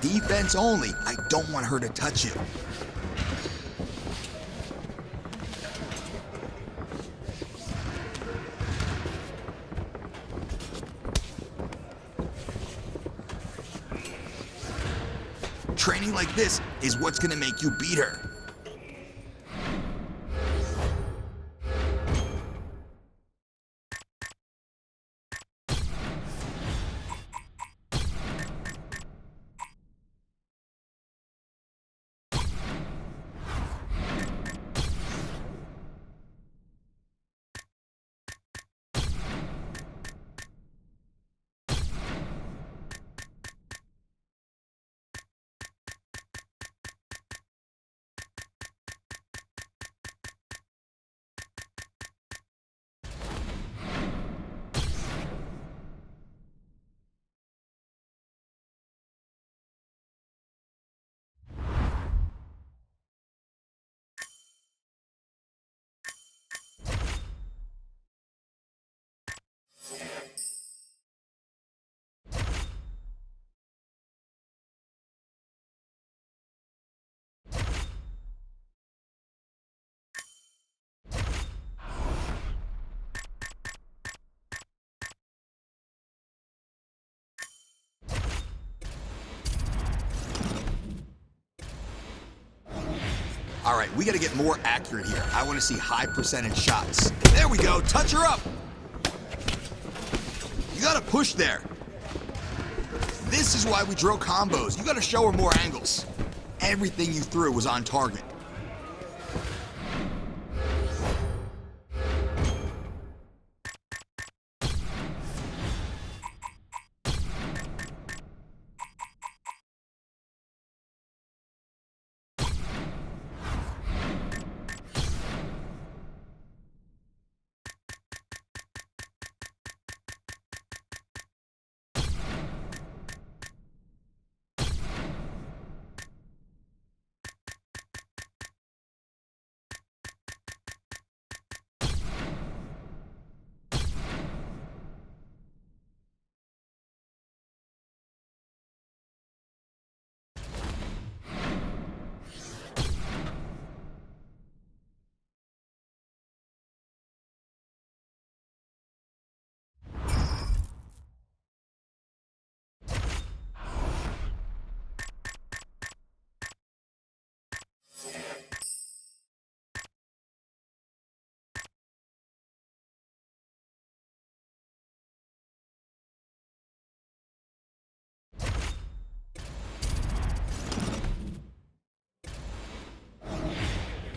Defense only. I don't want her to touch you. Training like this is what's gonna make you beat her. All right, we gotta get more accurate here. I wanna see high percentage shots. There we go, touch her up. You gotta push there. This is why we drill combos. You gotta show her more angles. Everything you threw was on target.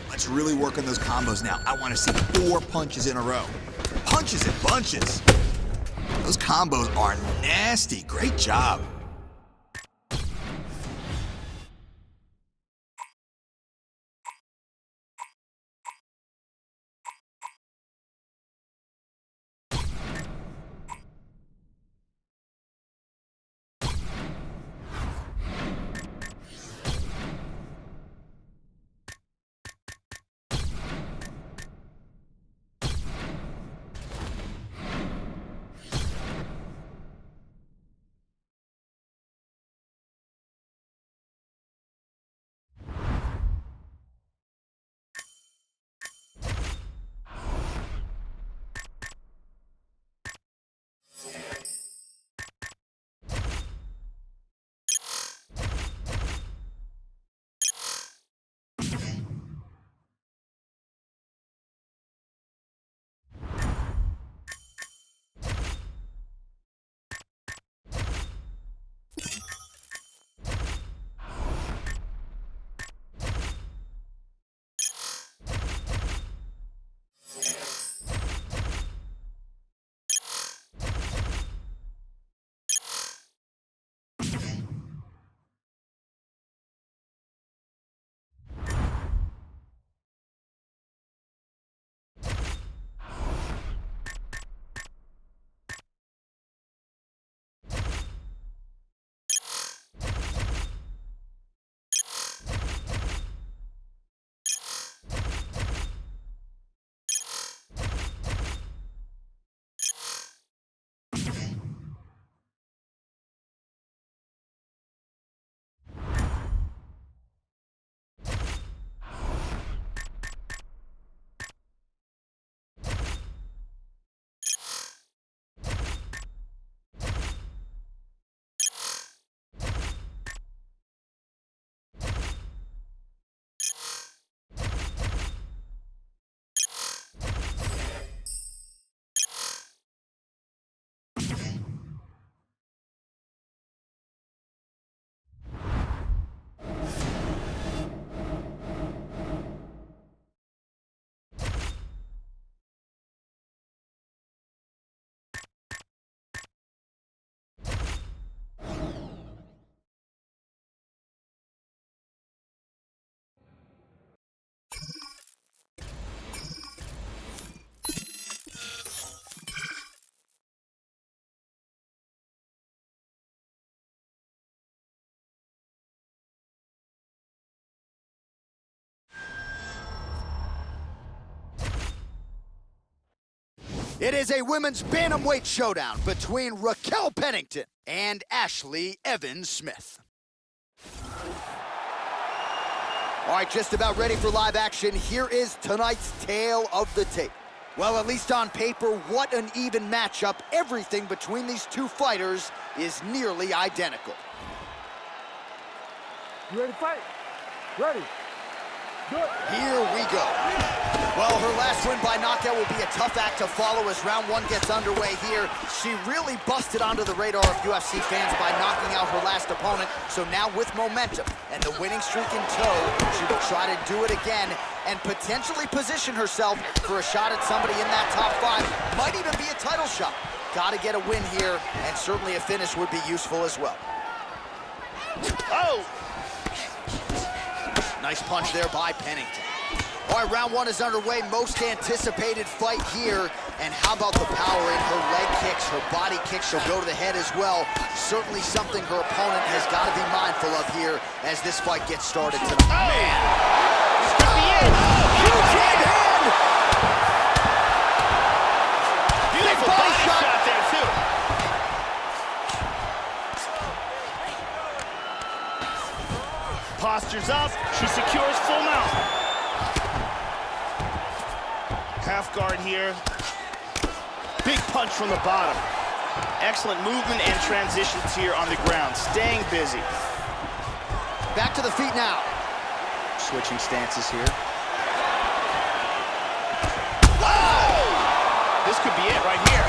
Let's really work on those combos now. I want to see 4 punches in a row. Punches and bunches. Those combos are nasty. Great job. It is a women's bantamweight showdown between Raquel Pennington and Ashley Evans Smith. All right, just about ready for live action. Here is tonight's tale of the tape. Well, at least on paper, what an even matchup. Everything between these two fighters is nearly identical. You ready to fight? Ready. Good. Here we go. Well, her last win by knockout will be a tough act to follow as round one gets underway here. She really busted onto the radar of UFC fans by knocking out her last opponent. So now with momentum and the winning streak in tow, she will try to do it again and potentially position herself for a shot at somebody in that top five. Might even be a title shot. Got to get a win here, and certainly a finish would be useful as well. Oh! Nice punch there by Pennington. All right, round one is underway. Most anticipated fight here. And how about the power in her leg kicks, her body kicks? She'll go to the head as well. Certainly something her opponent has got to be mindful of here as this fight gets started tonight. Oh. Man! This could be it! Huge right hand! Beautiful body shot there, too. Postures up, she secures full mount. Half guard here. Big punch from the bottom. Excellent movement and transitions here on the ground. Staying busy. Back to the feet now. Switching stances here. Whoa! This could be it right here.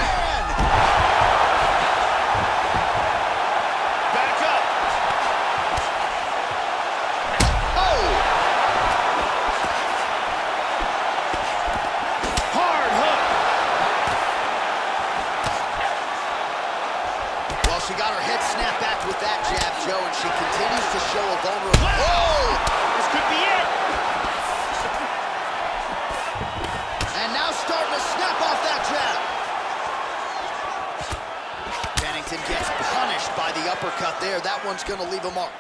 Back up. Oh! Hard hook. Well, she got her head snapped back with that jab, Joe, and she continues to show a vulnerable... Whoa! This could be it. And now starting to snap off that jab. Pennington gets punished by the uppercut there. That one's going to leave a mark.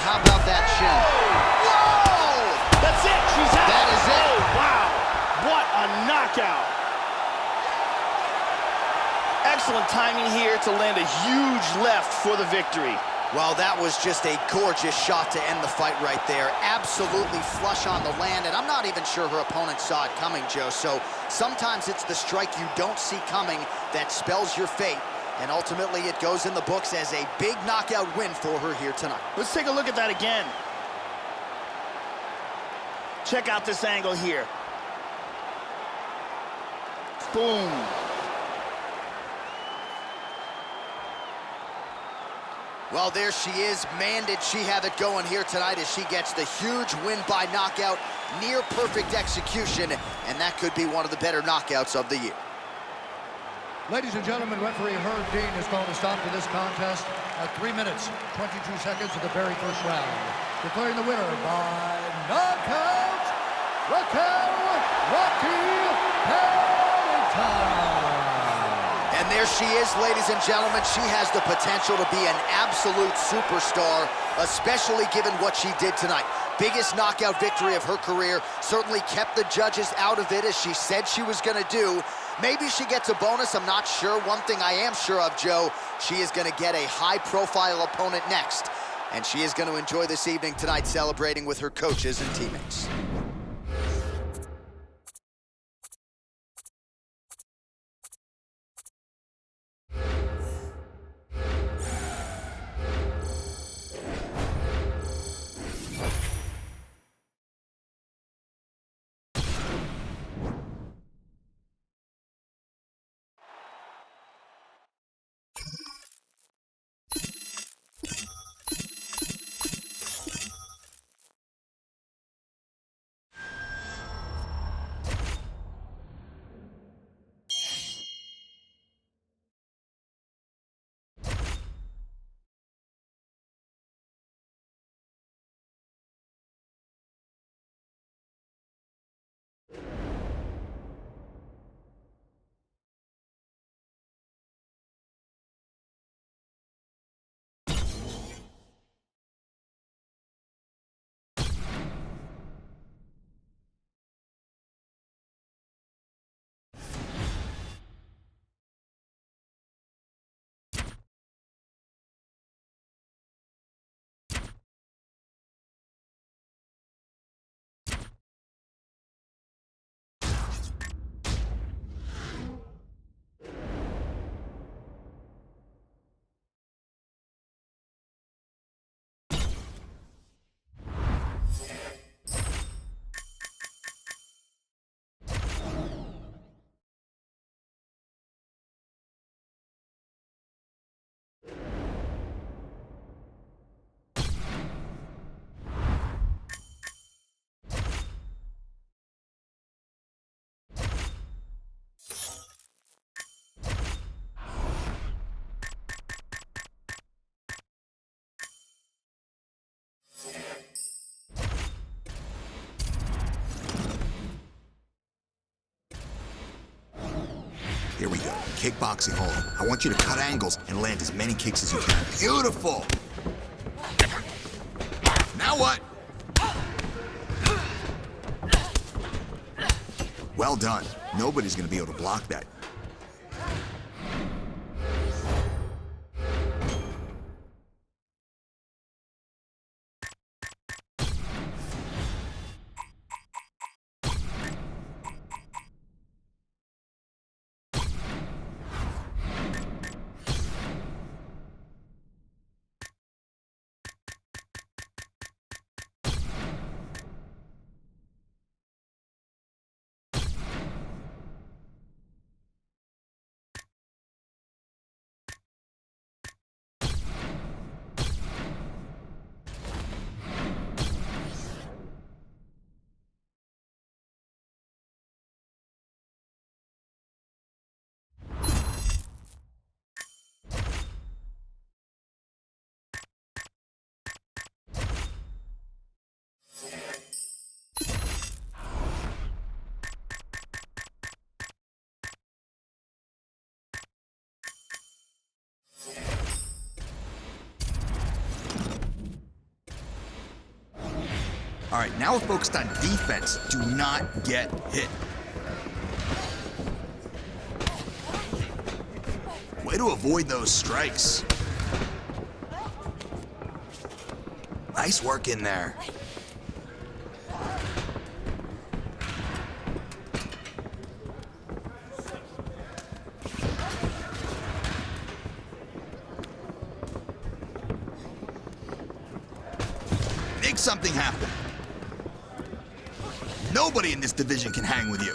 How about that shin? Whoa! That's it. She's out. That is it. Oh, wow. What a knockout. Excellent timing here to land a huge left for the victory. Well, that was just a gorgeous shot to end the fight right there. Absolutely flush on the land, and I'm not even sure her opponent saw it coming, Joe. So sometimes it's the strike you don't see coming that spells your fate, and ultimately it goes in the books as a big knockout win for her here tonight. Let's take a look at that again. Check out this angle here. Boom. Well, there she is. Man, did she have it going here tonight as she gets the huge win by knockout, near perfect execution, and that could be one of the better knockouts of the year. Ladies and gentlemen, referee Herb Dean has called a stop to this contest at 3 minutes, 22 seconds of the very first round. Declaring the winner by knockout, Raquel Pennington. And there she is, ladies and gentlemen. She has the potential to be an absolute superstar, especially given what she did tonight. Biggest knockout victory of her career. Certainly kept the judges out of it as she said she was going to do. Maybe she gets a bonus, I'm not sure. One thing I am sure of, Joe, she is going to get a high-profile opponent next. And she is going to enjoy this evening tonight celebrating with her coaches and teammates. Here we go. Kickboxing hold. I want you to cut angles and land as many kicks as you can. Beautiful! Now what? Well done. Nobody's gonna be able to block that. All right, now we're focused on defense. Do not get hit. Way to avoid those strikes. Nice work in there. Make something happen. Nobody in this division can hang with you.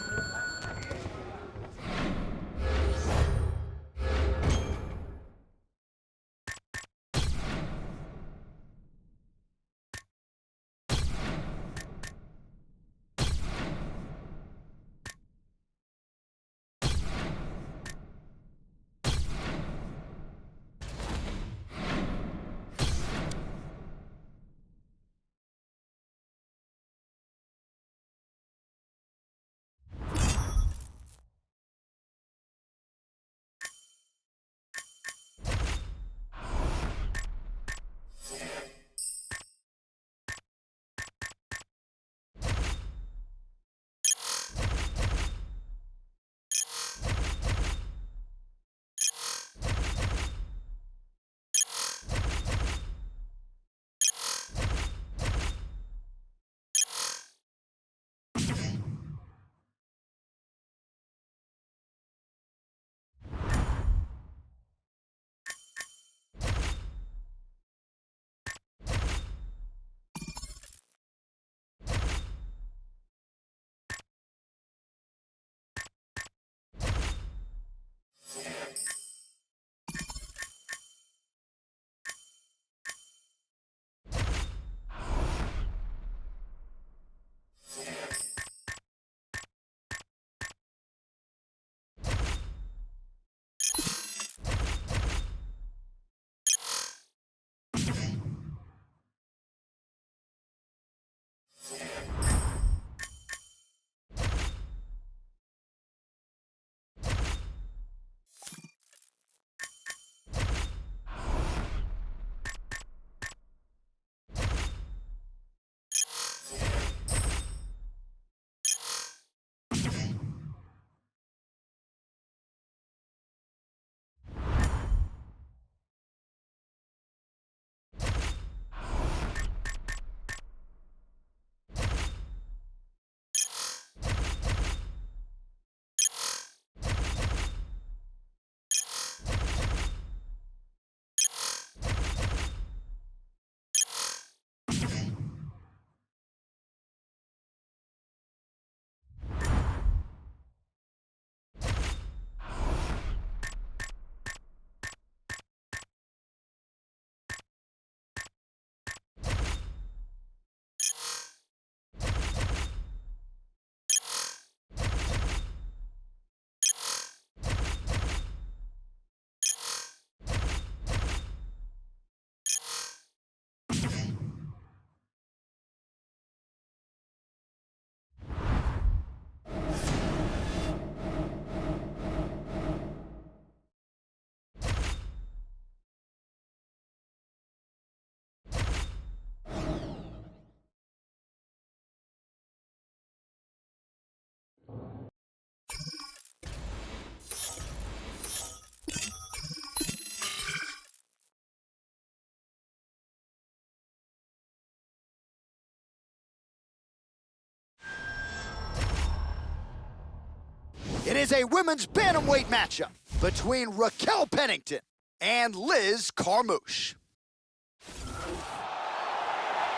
It is a women's bantamweight matchup between Raquel Pennington and Liz Carmouche.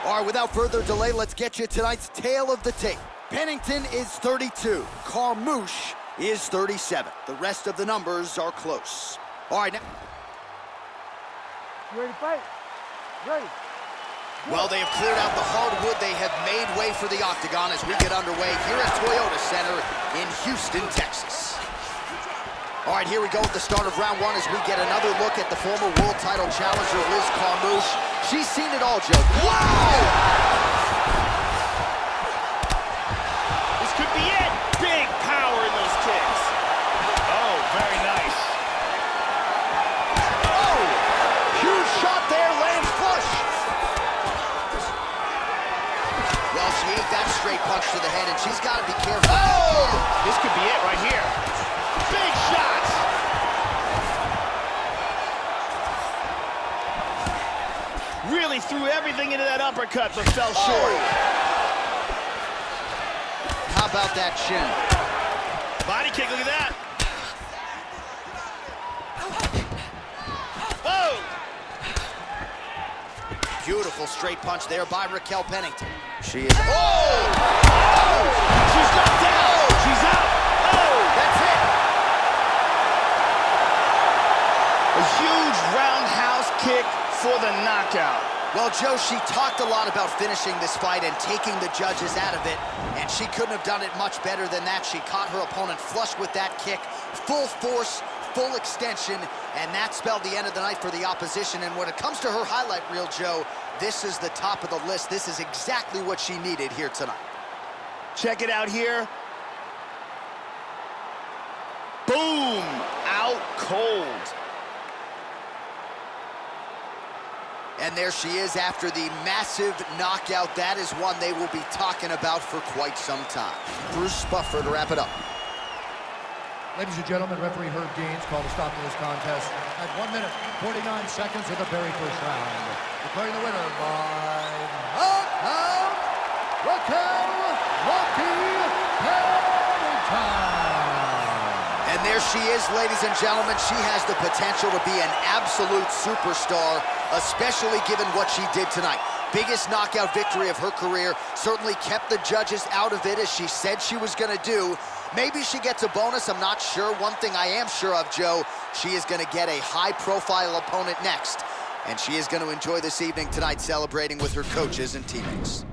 All right, without further delay, let's get you tonight's tale of the tape. Pennington is 32. Carmouche is 37. The rest of the numbers are close. All right, now. You ready to fight? Ready. Well, they have cleared out the hardwood. They have made way for the octagon as we get underway here at Toyota Center in Houston, Texas. All right, here we go at the start of round one as we get another look at the former world title challenger, Liz Carmouche. She's seen it all, Joe. Wow! This could be it. Big power in those kicks. Oh, very nice. Oh! Huge shot there, lands flush. Well, she ate that straight punch to the head, and she's got to be careful. Oh! This could be it right here. Big shots. Really threw everything into that uppercut, but fell short. How about that chin? Body kick, look at that. Whoa! Beautiful straight punch there by Raquel Pennington. She is... Oh! Oh! She's knocked down. She's out. Oh! That's it. A huge roundhouse kick for the knockout. Well, Joe, she talked a lot about finishing this fight and taking the judges out of it, and she couldn't have done it much better than that. She caught her opponent flush with that kick, full force, full extension, and that spelled the end of the night for the opposition. And when it comes to her highlight reel, Joe, this is the top of the list. This is exactly what she needed here tonight. Check it out here. Boom! Out cold. And there she is after the massive knockout. That is one they will be talking about for quite some time. Bruce Buffer to wrap it up. Ladies and gentlemen, referee Herb Deans called a stop to this contest at 1 minute, 49 seconds of the very first round. Declaring the winner by knockout, Raquel Pennington. And there she is, ladies and gentlemen. She has the potential to be an absolute superstar, especially given what she did tonight. Biggest knockout victory of her career. Certainly kept the judges out of it, as she said she was going to do. Maybe she gets a bonus, I'm not sure. One thing I am sure of, Joe, she is going to get a high-profile opponent next. And she is going to enjoy this evening tonight celebrating with her coaches and teammates.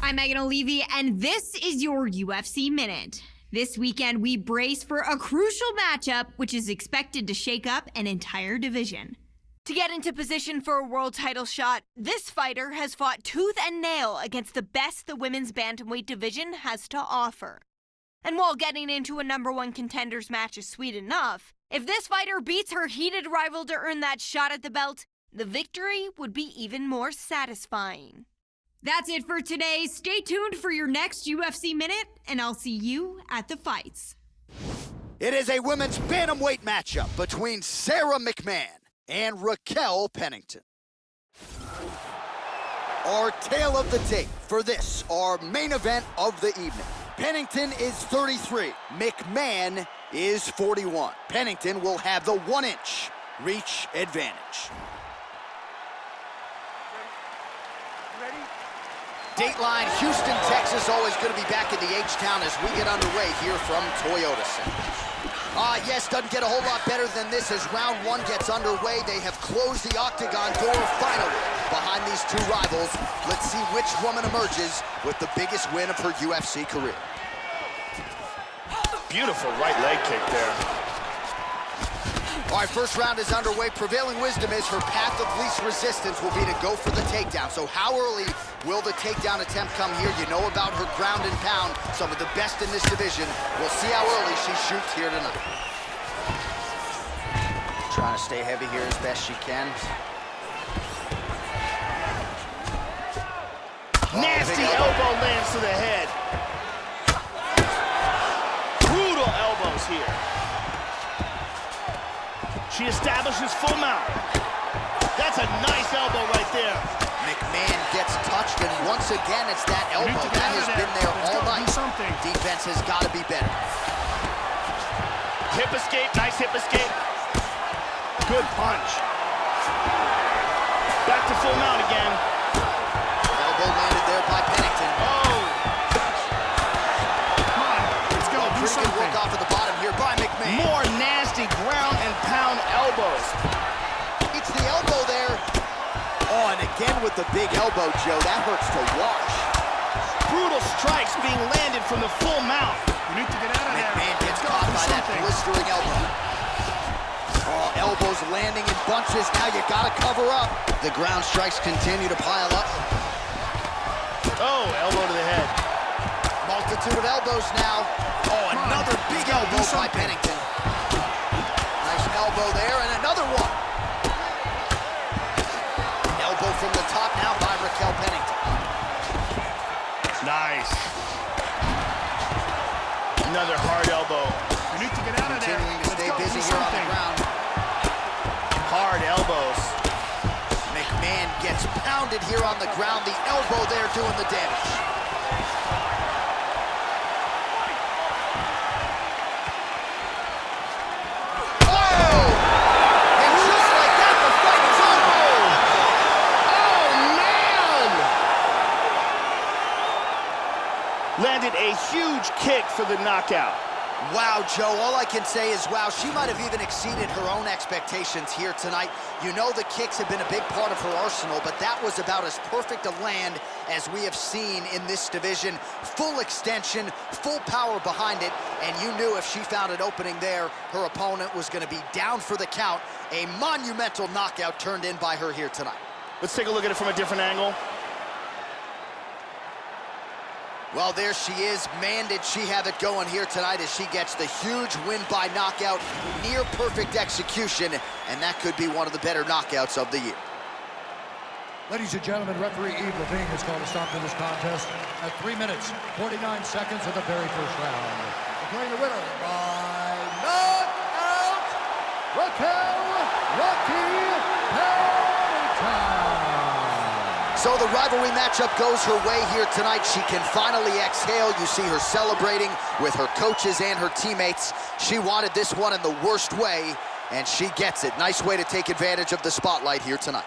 I'm Megan O'Leary, and this is your UFC Minute. This weekend, we brace for a crucial matchup, which is expected to shake up an entire division. To get into position for a world title shot, this fighter has fought tooth and nail against the best the women's bantamweight division has to offer. And while getting into a number one contenders match is sweet enough, if this fighter beats her heated rival to earn that shot at the belt, the victory would be even more satisfying. That's it for today. Stay tuned for your next UFC Minute, and I'll see you at the fights. It is a women's bantamweight matchup between Sarah McMahon and Raquel Pennington. Our tale of the tape for this, our main event of the evening. Pennington is 33, McMahon is 41. Pennington will have the 1-inch reach advantage. Dateline, Houston, Texas, always going to be back in the H-Town as we get underway here from Toyota Center. Yes, doesn't get a whole lot better than this as round one gets underway. They have closed the octagon door finally behind these two rivals. Let's see which woman emerges with the biggest win of her UFC career. Beautiful right leg kick there. All right, first round is underway. Prevailing wisdom is her path of least resistance will be to go for the takedown. So how early will the takedown attempt come here? You know about her ground and pound, some of the best in this division. We'll see how early she shoots here tonight. Trying to stay heavy here as best she can. Nasty elbow lands to the head. Brutal elbows here. She establishes full mount. That's a nice elbow right there. McMahon gets touched, and once again, it's that elbow that has been there all night. Defense has got to be better. Hip escape, nice hip escape. Good punch. Back to full mount again. Elbow landed there by Pennington. Oh! Come on, let's go. Do Pretty good something. work off of the bottom here by McMahon. More nasty ground and pound elbows. It's the elbow there. Oh, and again with the big elbow, Joe. That hurts to watch. Brutal strikes being landed from the full mount. You need to get out of there. McMahon gets Let's go. caught Do by that something. blistering elbow. Oh, elbows landing in bunches. Now you gotta cover up. The ground strikes continue to pile up. Oh, elbow to the head. Multitude of elbows now. Oh, another big elbow by Pennington. Nice elbow there, and another one. Elbow from the top now by Raquel Pennington. Nice. Another hard elbow. You need to get out of there. Continuing to Let's stay go. busy Do here on the something. ground. Hard elbows. McMahon gets pounded here on the ground. The elbow there doing the damage. Oh! And just like that, the fight is over. Oh, man! Landed a huge kick for the knockout. Wow, Joe, all I can say is wow. She might have even exceeded her own expectations here tonight. You know the kicks have been a big part of her arsenal, but that was about as perfect a land as we have seen in this division. Full extension, full power behind it, and you knew if she found an opening there, her opponent was going to be down for the count. A monumental knockout turned in by her here tonight. Let's take a look at it from a different angle. Well, there she is. Man, did she have it going here tonight as she gets the huge win by knockout, near perfect execution, and that could be one of the better knockouts of the year. Ladies and gentlemen, referee Eve Levine has called a stop to this contest at 3 minutes, 49 seconds of the very first round. Declaring the winner by knockout, Raquel Pennington. So the rivalry matchup goes her way here tonight. She can finally exhale. You see her celebrating with her coaches and her teammates. She wanted this one in the worst way, and she gets it. Nice way to take advantage of the spotlight here tonight.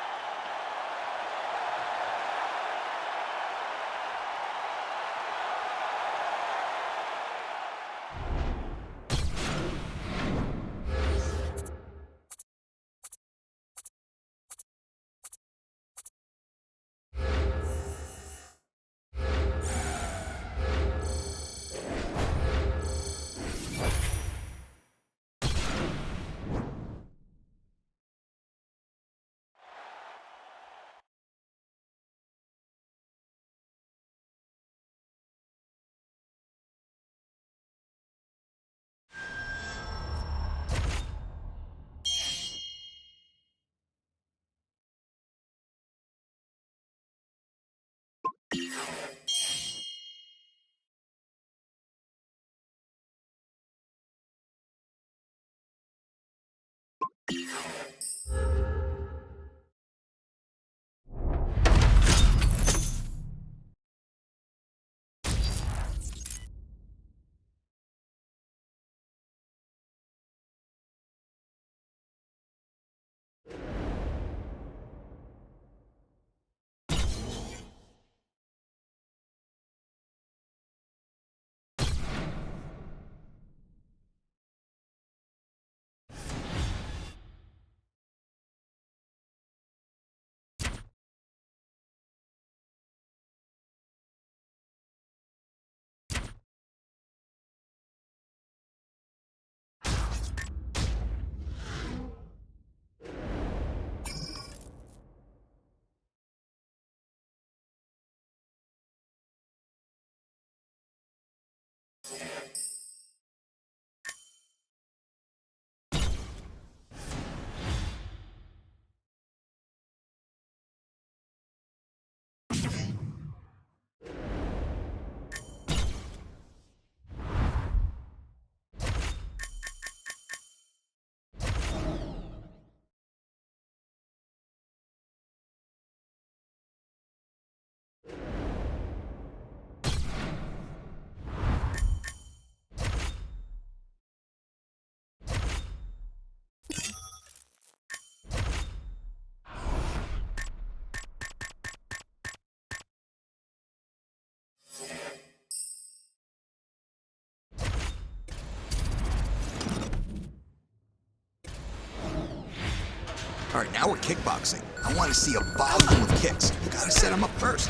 All right, now we're kickboxing. I want to see a volume of kicks. You gotta set them up first.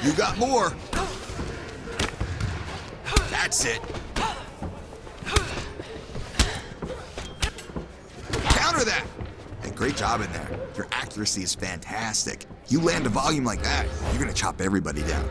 You got more. That's it. Counter that. Hey, great job in there. Your accuracy is fantastic. You land a volume like that, you're gonna chop everybody down.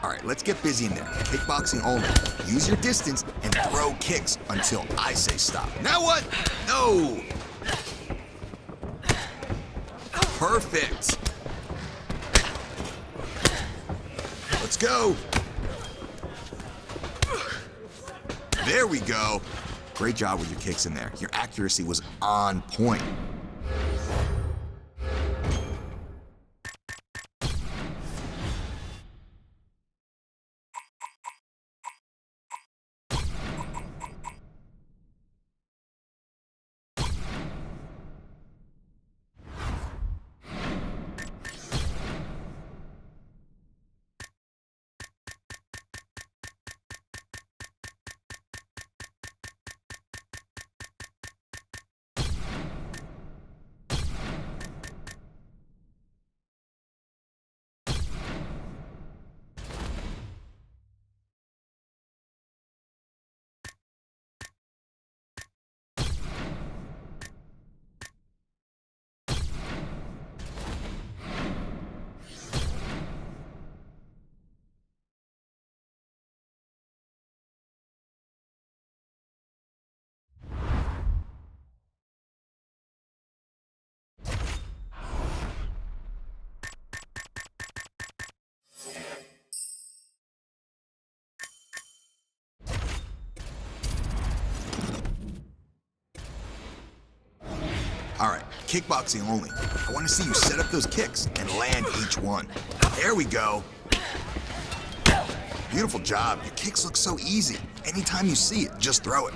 All right, let's get busy in there. Kickboxing only. Use your distance and throw kicks until I say stop. Now what? No! Perfect. Let's go. There we go. Great job with your kicks in there. Your accuracy was on point. All right, kickboxing only. I want to see you set up those kicks and land each one. There we go. Beautiful job. Your kicks look so easy. Anytime you see it, just throw it.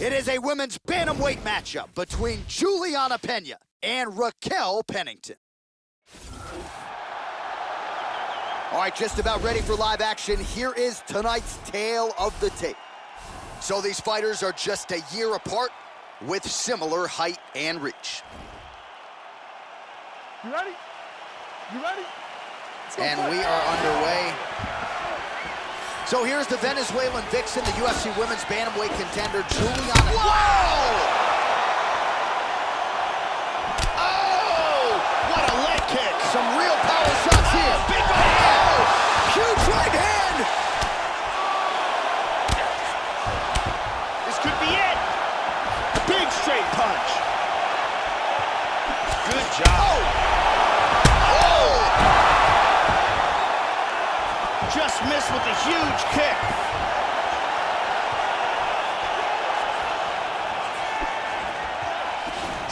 It is a women's bantamweight matchup between Juliana Pena and Raquel Pennington. All right, just about ready for live action. Here is tonight's tale of the tape. So these fighters are just a year apart with similar height and reach. You ready? You ready? And we are underway. So here's the Venezuelan vixen, the UFC Women's Bantamweight contender, Juliana. Whoa! Oh! What a leg kick! Some real power shots here. Big right hand! Huge right hand! This could be it! Big straight punch. Good job. Just missed with a huge kick.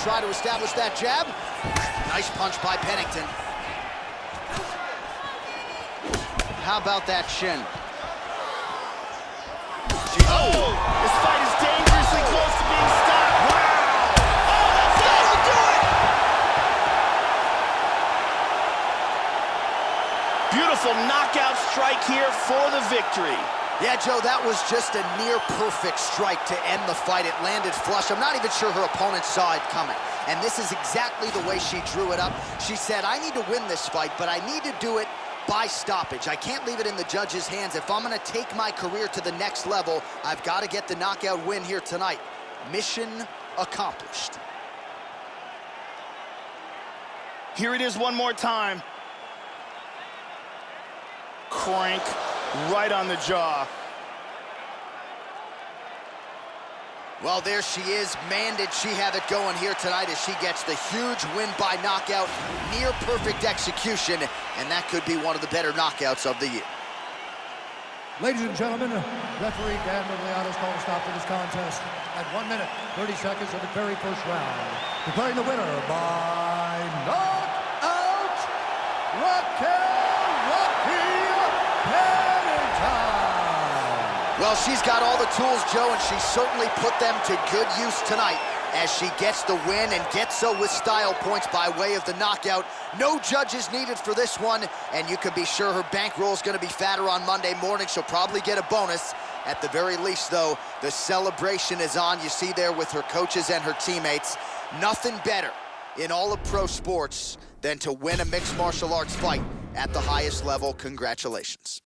Try to establish that jab. Nice punch by Pennington. How about that shin? Oh! This fight is dangerously close to being stopped. Wow! Oh, that'll do it! Beautiful knockout strike here for the victory. Yeah, Joe, that was just a near-perfect strike to end the fight. It landed flush. I'm not even sure her opponent saw it coming. And this is exactly the way she drew it up. She said, I need to win this fight, but I need to do it by stoppage. I can't leave it in the judge's hands. If I'm going to take my career to the next level, I've got to get the knockout win here tonight. Mission accomplished. Here it is one more time. Crank right on the jaw. Well, there she is. Man, did she have it going here tonight as she gets the huge win by knockout. Near perfect execution, and that could be one of the better knockouts of the year. Ladies and gentlemen, referee Dan Miragliano's called a stop to this contest at 1 minute, 30 seconds of the very first round. Declaring the winner by knockout, Raquel Pennington. Well, she's got all the tools, Joe, and she certainly put them to good use tonight as she gets the win and gets so with style points by way of the knockout. No judges needed for this one, and you can be sure her bankroll is going to be fatter on Monday morning. She'll probably get a bonus. At the very least, though, the celebration is on. You see there with her coaches and her teammates. Nothing better in all of pro sports than to win a mixed martial arts fight at the highest level. Congratulations.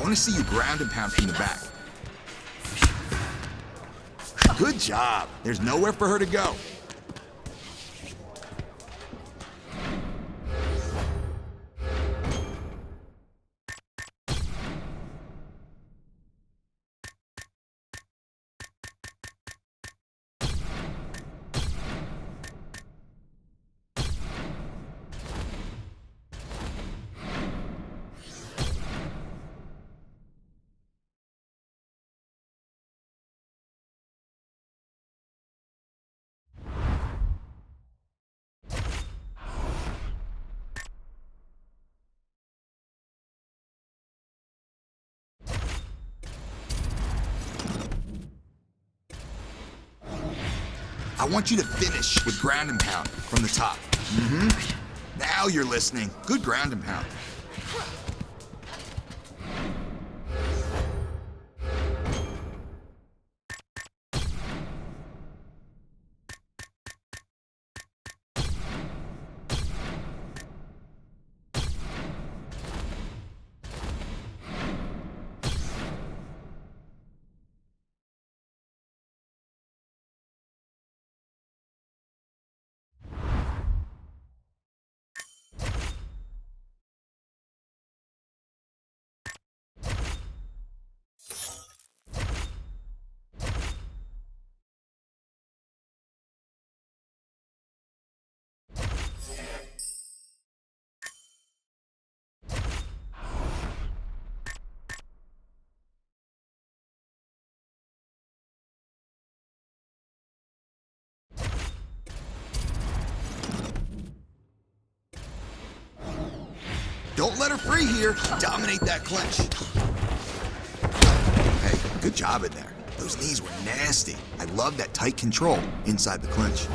want to see you ground and pound from the back. Good job. There's nowhere for her to go. I want you to finish with ground and pound from the top. Now you're listening. Good ground and pound. Don't let her free here. Dominate that clinch. Hey, good job in there. Those knees were nasty. I love that tight control inside the clinch.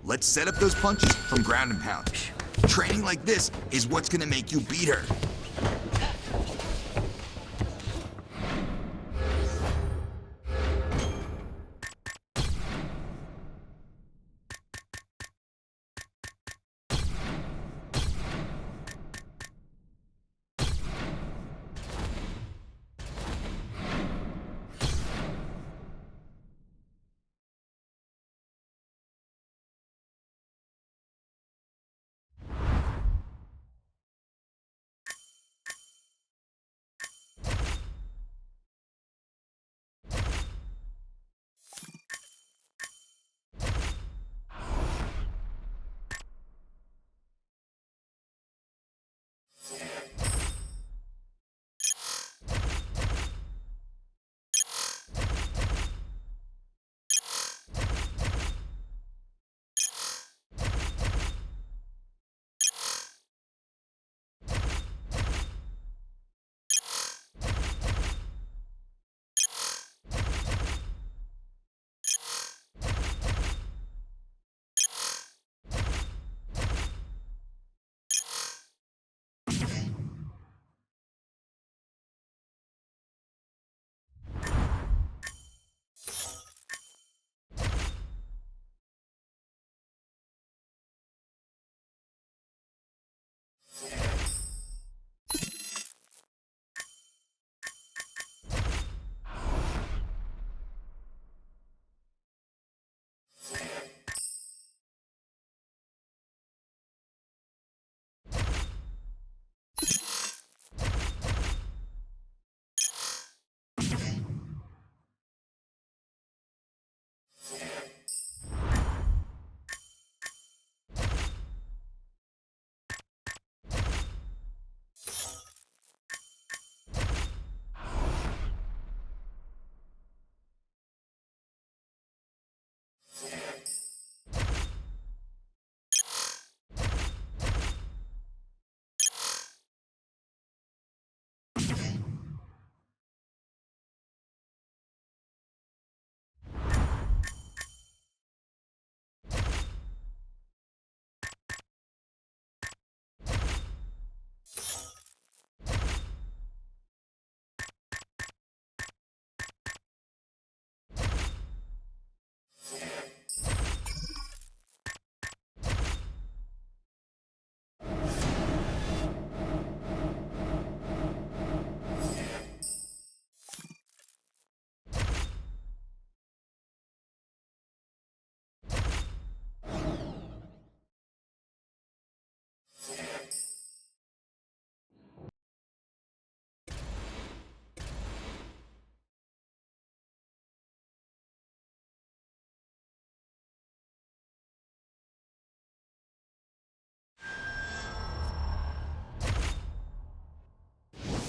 Let's set up those punches from ground and pound. Training like this is what's gonna make you beat her.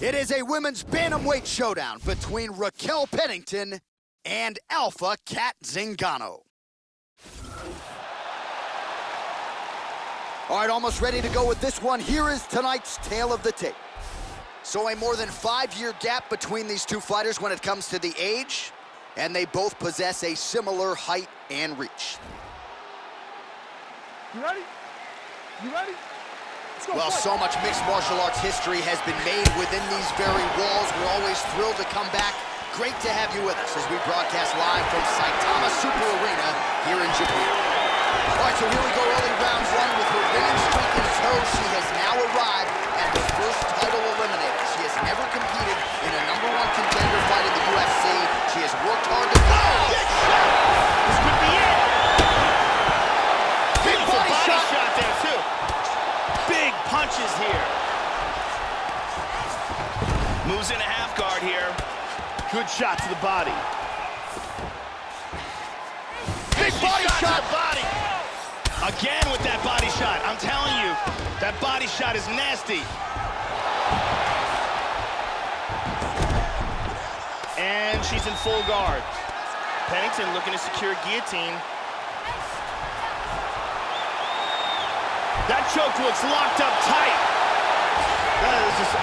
It is a women's bantamweight showdown between Raquel Pennington and Alpha Cat Zingano. All right, almost ready to go with this one. Here is tonight's tale of the tape. So a more than 5-year gap between these two fighters when it comes to the age, and they both possess a similar height and reach. You ready? You ready? Let's go. Well, fight. so much mixed martial arts history has been made within these very walls. We're always thrilled to come back. Great to have you with us as we broadcast live from Saitama Super Arena here in Japan. All right, so here we go, early round one with her winning streak in tow. She has now arrived at the first title eliminator. She has never competed in a #1 contender fight in the UFC. She has worked hard to go. This could be it. Big Beautiful body shot there, too. Big punches here. Moves in a half guard here. Good shot to the body. Big body shot. To the body. Again with that body shot. I'm telling you, that body shot is nasty. And she's in full guard. Pennington looking to secure guillotine. That choke looks locked up tight. That is just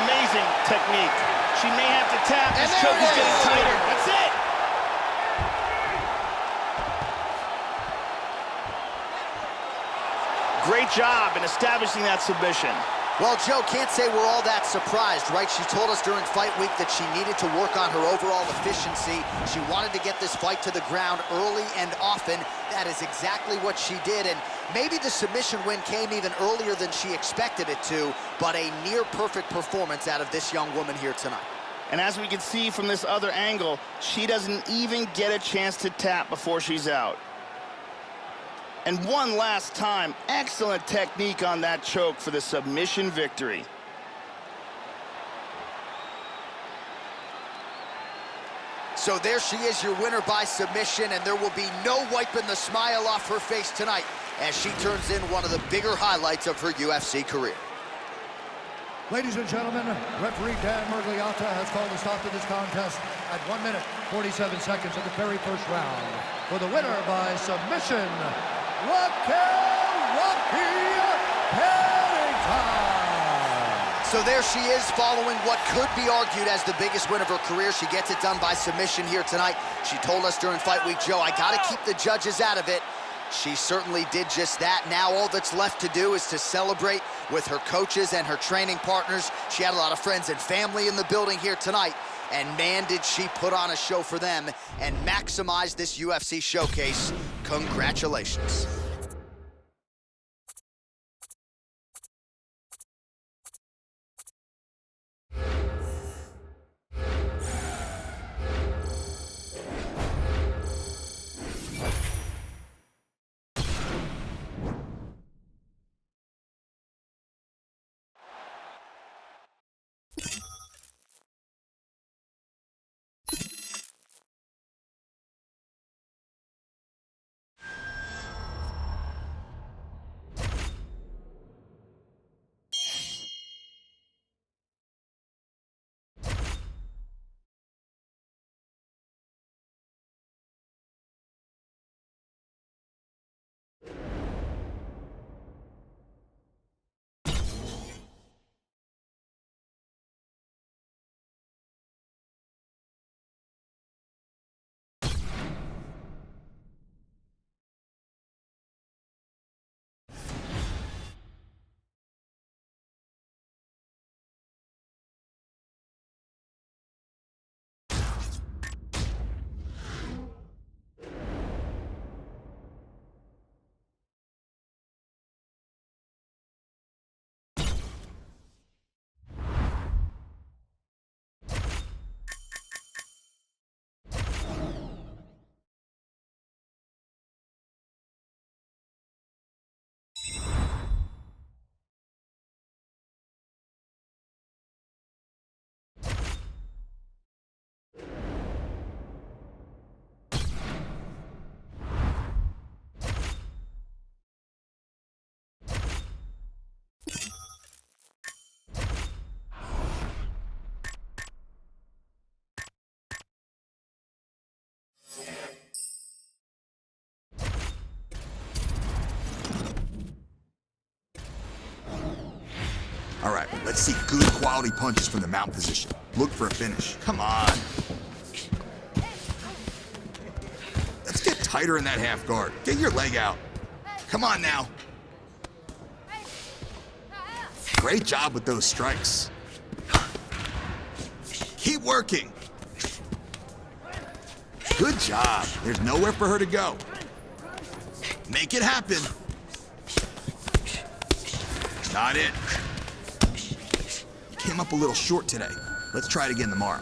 amazing technique. She may have to tap. And This there choke it is getting is. tighter. That's it. Great job in establishing that submission. Well, Joe, can't say we're all that surprised, right? She told us during fight week that she needed to work on her overall efficiency. She wanted to get this fight to the ground early and often. That is exactly what she did, and maybe the submission win came even earlier than she expected it to, but a near-perfect performance out of this young woman here tonight. And as we can see from this other angle, she doesn't even get a chance to tap before she's out. And one last time, excellent technique on that choke for the submission victory. So there she is, your winner by submission, and there will be no wiping the smile off her face tonight as she turns in one of the bigger highlights of her UFC career. Ladies and gentlemen, referee Dan Mergliata has called a stop to this contest at 1 minute, 47 seconds of the very first round. For the winner by submission, Raquel Pennington. So there she is, following what could be argued as the biggest win of her career. She gets it done by submission here tonight. She told us during fight week, Joe, I gotta keep the judges out of it. She certainly did just that. Now all that's left to do is to celebrate with her coaches and her training partners. She had a lot of friends and family in the building here tonight. And man, did she put on a show for them and maximize this UFC showcase. Congratulations. All right, let's see good quality punches from the mount position. Look for a finish. Come on. Let's get tighter in that half guard. Get your leg out. Come on now. Great job with those strikes. Keep working. Good job. There's nowhere for her to go. Make it happen. Not it. You came up a little short today. Let's try it again tomorrow.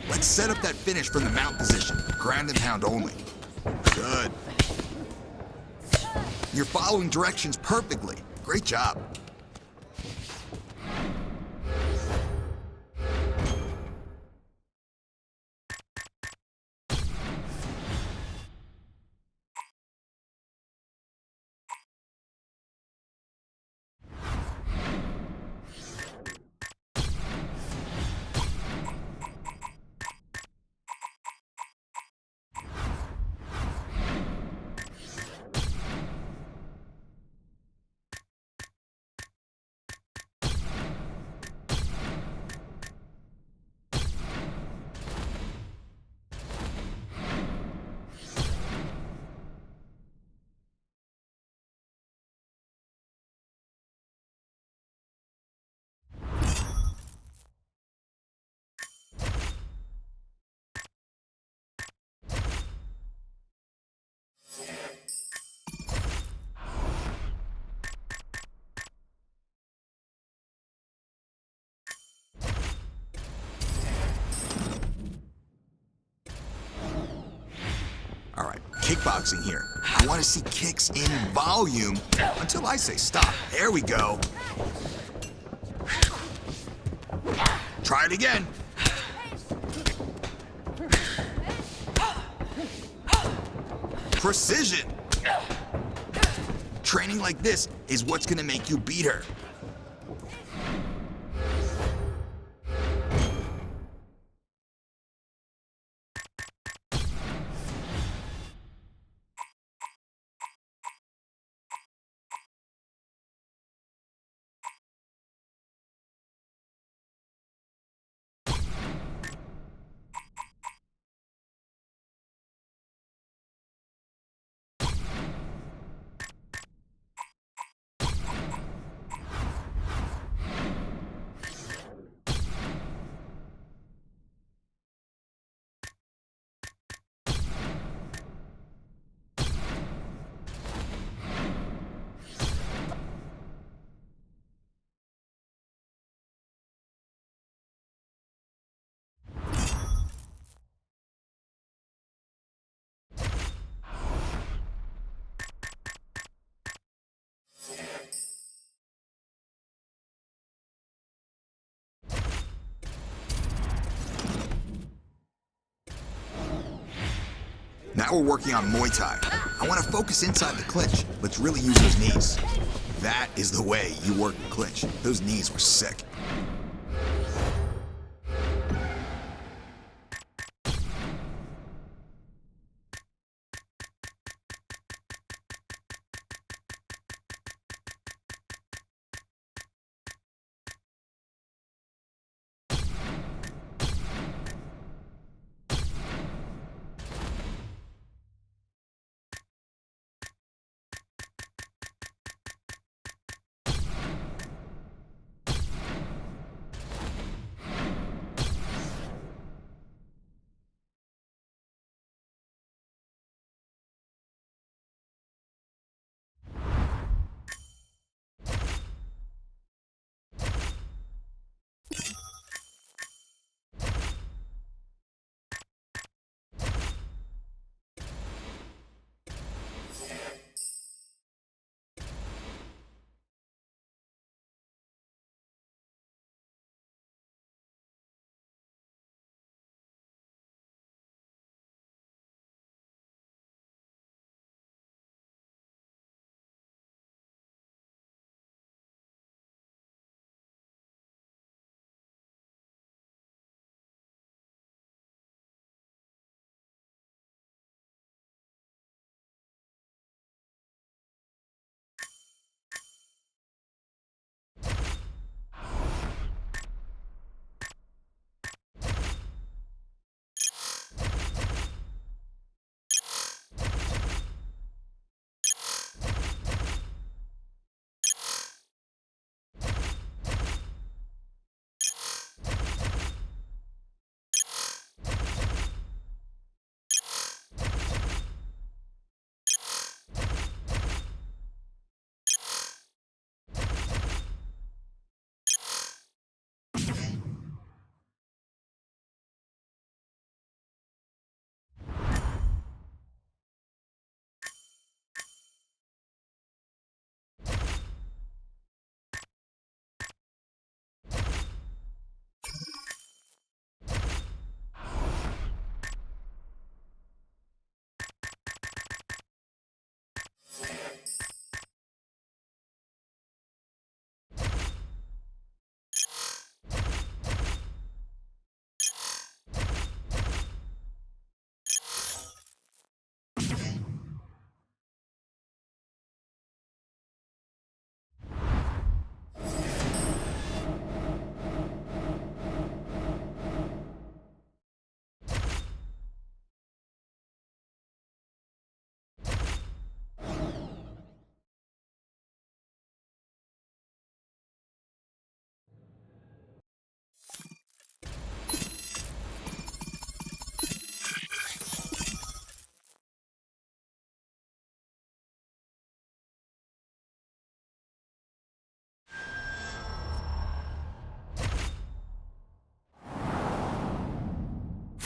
Let's set up that finish from the mount position. Ground and pound only. Good. You're following directions perfectly. Great job. All right, kickboxing here. I want to see kicks in volume until I say stop. There we go. Try it again. Precision. Training like this is what's gonna make you beat her. Now we're working on Muay Thai. I want to focus inside the clinch. Let's really use those knees. That is the way you work the clinch. Those knees were sick.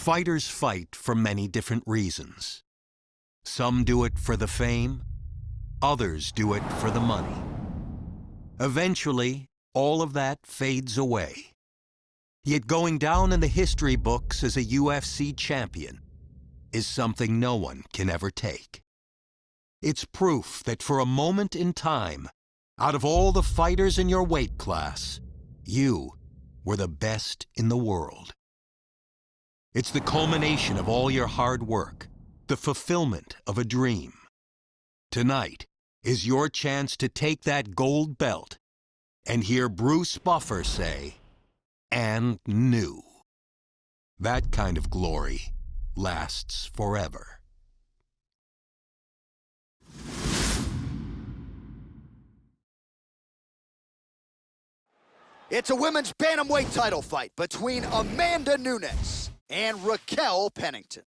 Fighters fight for many different reasons. Some do it for the fame, others do it for the money. Eventually, all of that fades away. Yet going down in the history books as a UFC champion is something no one can ever take. It's proof that for a moment in time, out of all the fighters in your weight class, you were the best in the world. It's the culmination of all your hard work, the fulfillment of a dream. Tonight is your chance to take that gold belt and hear Bruce Buffer say, "And new." That kind of glory lasts forever. It's a women's bantamweight title fight between Amanda Nunes and Raquel Pennington.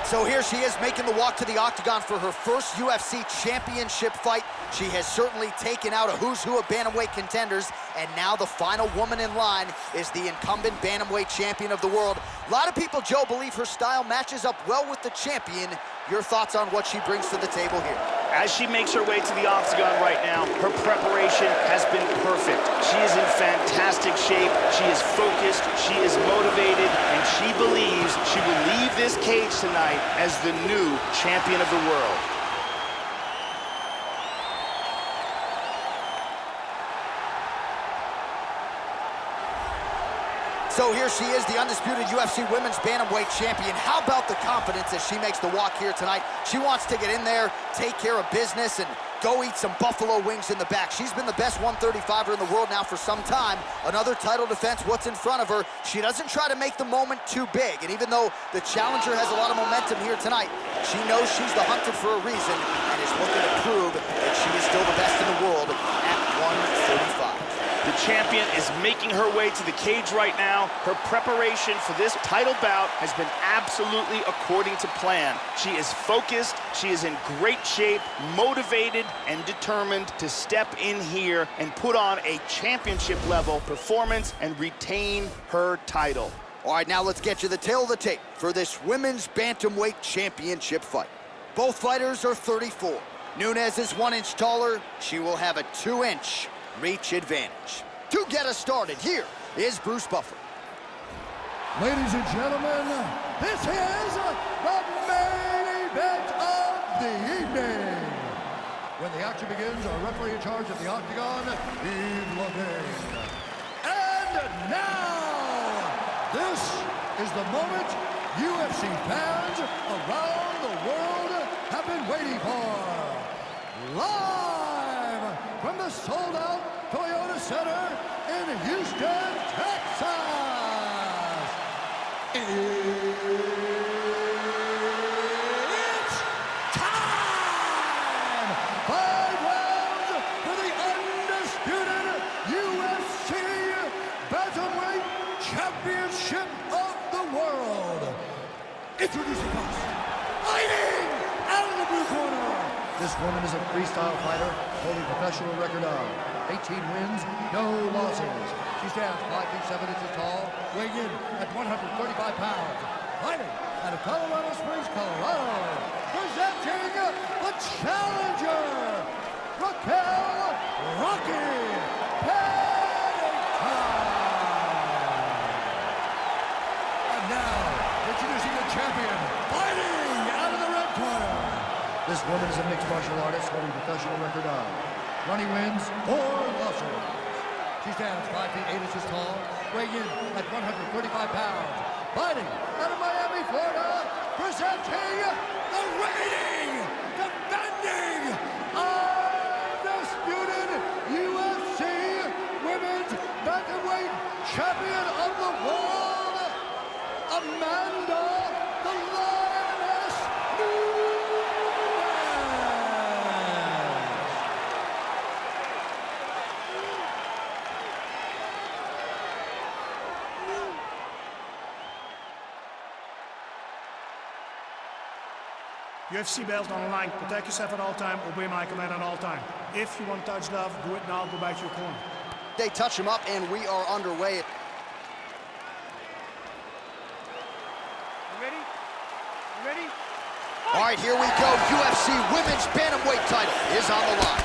So here she is making the walk to the octagon for her first UFC championship fight. She has certainly taken out a who's who of bantamweight contenders, and now the final woman in line is the incumbent bantamweight champion of the world. A lot of people, Joe, believe her style matches up well with the champion. Your thoughts on what she brings to the table here? As she makes her way to the octagon right now, her preparation has been perfect. She is in fantastic shape, she is focused, she is motivated, and she believes she will leave this cage tonight as the new champion of the world. So here she is, the undisputed UFC Women's Bantamweight Champion. How about the confidence as she makes the walk here tonight? She wants to get in there, take care of business, and go eat some buffalo wings in the back. She's been the best 135er in the world now for some time. Another title defense, what's in front of her. She doesn't try to make the moment too big. And even though the challenger has a lot of momentum here tonight, she knows she's the hunter for a reason and is looking to prove that she is still the best in the world at 135. The champion is making her way to the cage right now. Her preparation for this title bout has been absolutely according to plan. She is focused, she is in great shape, motivated, and determined to step in here and put on a championship-level performance and retain her title. All right, now let's get you the tail of the tape for this Women's Bantamweight Championship fight. Both fighters are 34. Nunes is 1 inch taller. She will have a 2-inch reach advantage. To get us started, here is Bruce Buffer. Ladies and gentlemen, this is the main event of the evening. When the action begins, our referee in charge of the octagon, Yves Levine. And now, this is the moment UFC fans around the world have been waiting for. Live from the sold-out Toyota Center in Houston, Texas. It's time! 5 rounds for the undisputed UFC Bantamweight Championship of the world. Introducing us, fighting out of the blue corner. This woman is a freestyle fighter, holding professional record of 18 wins, no losses. She stands 5 feet 7 inches tall, weighing in at 135 pounds. Fighting out of Colorado Springs, Colorado. Presenting the challenger, Raquel Rocky Pennington. And now, introducing the champion, fighting out of the red corner. This woman is a mixed martial artist holding a professional record of 20 wins, 4 losses. She stands 5 feet 8 inches tall, weighing in at 135 pounds. Fighting out of Miami, Florida, presenting the reigning, defending, undisputed UFC Women's Bantamweight Champion of the world, Amanda the Lioness Nunes. UFC belt on the line. Protect yourself at all time. Obey my command at all time. If you want to touch love, do it now. Go back to your corner. They touch him up, and we are underway. Ready? Ready? All right, here we go. UFC Women's Bantamweight title is on the line.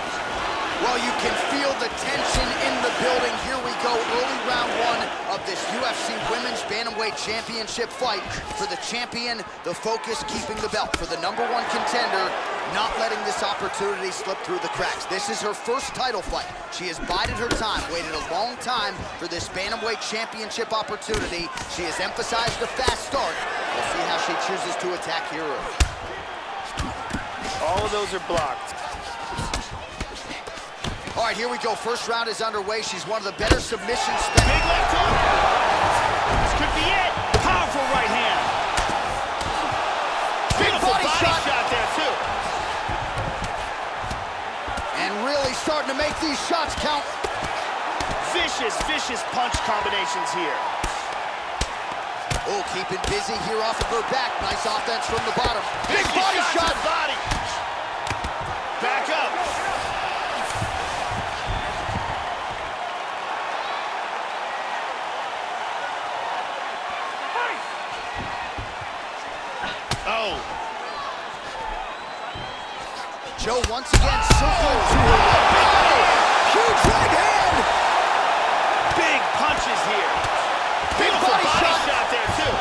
Well, you can feel the tension in the building. Here we go, early round one of this UFC Women's Bantamweight Championship fight. For the champion, the focus keeping the belt. For the #1 contender, not letting this opportunity slip through the cracks. This is her first title fight. She has bided her time, waited a long time for this Bantamweight Championship opportunity. She has emphasized the fast start. We'll see how she chooses to attack here early. All of those are blocked. All right, here we go. First round is underway. She's one of the better submission Big left hook. This could be it. Powerful right hand. Beautiful body shot there, too. And really starting to make these shots count. Vicious punch combinations here. Oh, keeping busy here off of her back. Nice offense from the bottom. Big body shot. Body. Back up. Oh. Joe once again circling to her. Huge right hand. Big punches here. Beautiful body shot there, too.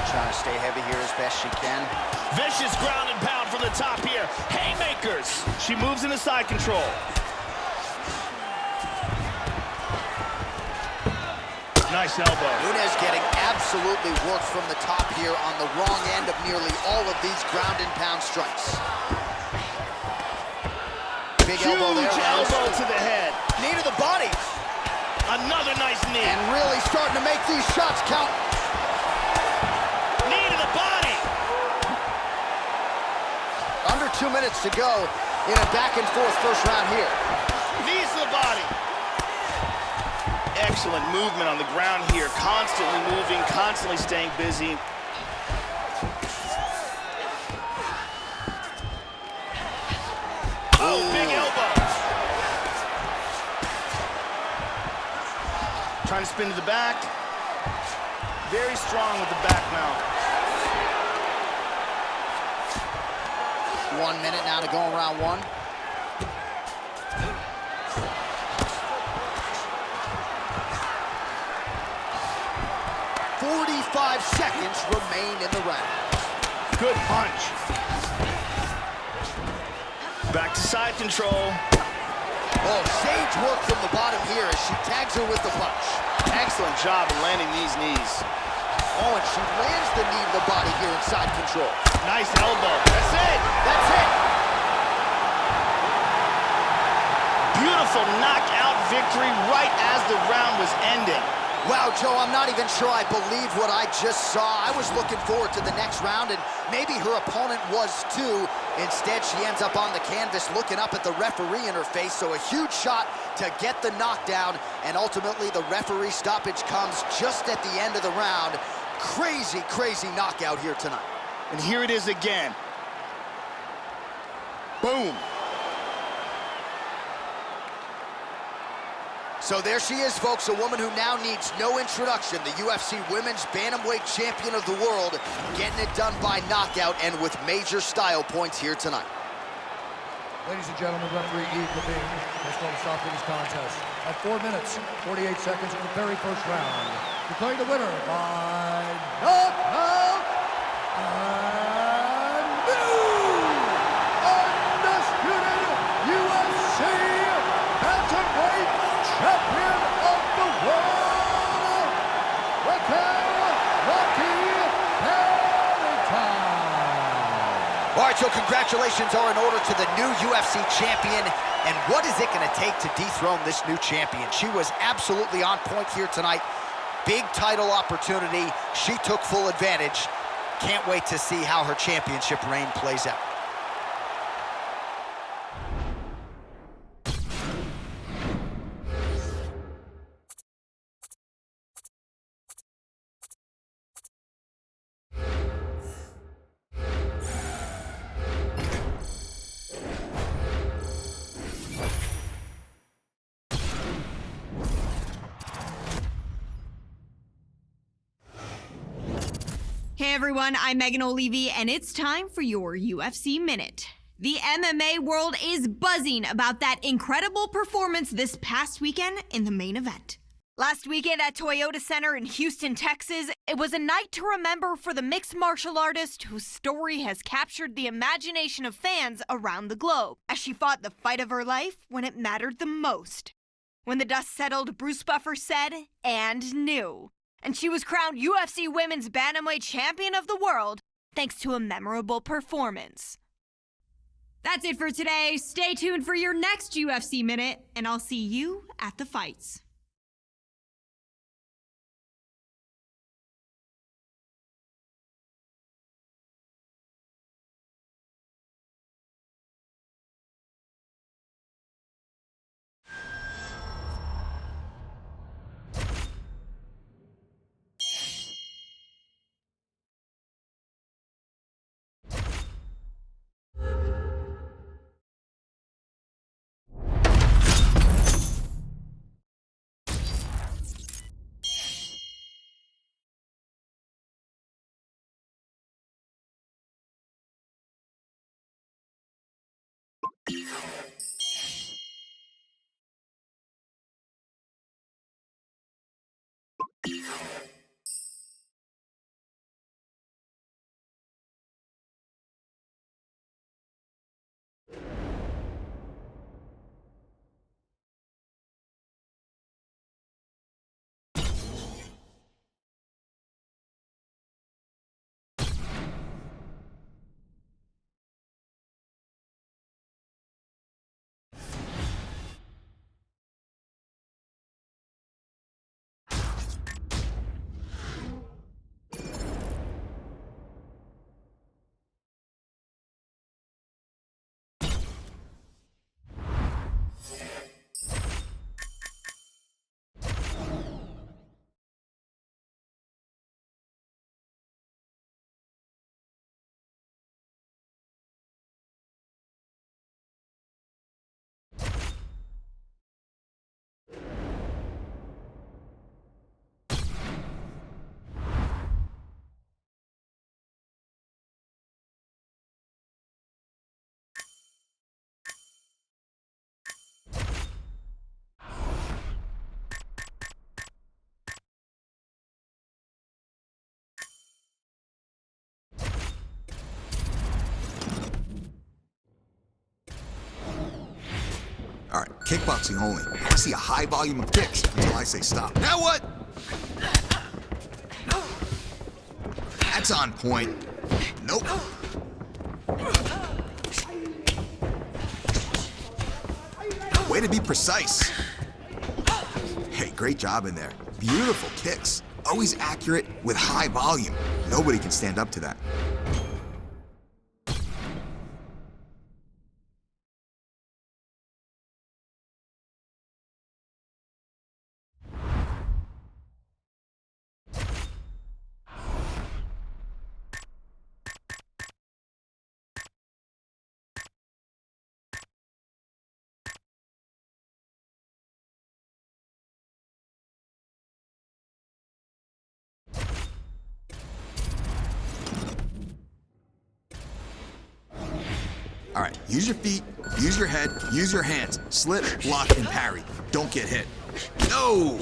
Trying to stay heavy here as best she can. Vicious ground and pound from the top here. Haymakers. She moves into side control. Nice elbow. Nunes getting absolutely worked from the top here on the wrong end of nearly all of these ground and pound strikes. Big elbow there. Huge elbow to the head. Knee to the body. Another nice knee. And really starting to make these shots count. Knee to the body. Under 2 minutes to go in a back-and-forth first round here. Knees to the body. Excellent movement on the ground here. Constantly moving, constantly staying busy. Oh, big elbow. Trying to spin to the back. Very strong with the back mount. 1 minute now to go in round one. "45 seconds remain in the round." Good punch. Back to side control. Oh, sage work from the bottom here as she tags her with the punch. Excellent job of landing these knees. Oh, and she lands the knee to the body here in side control. Nice elbow. That's it. That's it. Beautiful knockout victory right as the round was ending. Wow, Joe, I'm not even sure I believe what I just saw. I was looking forward to the next round, and maybe her opponent was too. Instead, she ends up on the canvas looking up at the referee in her face, so a huge shot to get the knockdown, and ultimately the referee stoppage comes just at the end of the round. Crazy, crazy knockout here tonight. And here it is again. Boom. So there she is, folks, a woman who now needs no introduction, the UFC Women's Bantamweight Champion of the world, getting it done by knockout and with major style points here tonight. Ladies and gentlemen, referee Yves Levine has called a stop to this contest at 4 minutes, 48 seconds of the very first round. Declaring the winner by knockout and new undisputed UFC Bantamweight Champion of the world, Raquel Pennington. All right, so congratulations are in order to the new UFC champion. And what is it going to take to dethrone this new champion? She was absolutely on point here tonight. Big title opportunity. She took full advantage. Can't wait to see how her championship reign plays out. Hey everyone, I'm Megan O'Leary, and it's time for your UFC Minute. The MMA world is buzzing about that incredible performance this past weekend in the main event. Last weekend at Toyota Center in Houston, Texas, it was a night to remember for the mixed martial artist whose story has captured the imagination of fans around the globe as she fought the fight of her life when it mattered the most. When the dust settled, Bruce Buffer said, and knew. And she was crowned UFC Women's Bantamweight Champion of the World thanks to a memorable performance. That's it for today. Stay tuned for your next UFC Minute, and I'll see you at the fights. All right, kickboxing only. I see a high volume of kicks until I say stop. Now what? That's on point. Nope. Way to be precise. Hey, great job in there. Beautiful kicks. Always accurate with high volume. Nobody can stand up to that. All right, use your feet, use your head, use your hands. Slip, block, and parry. Don't get hit. No!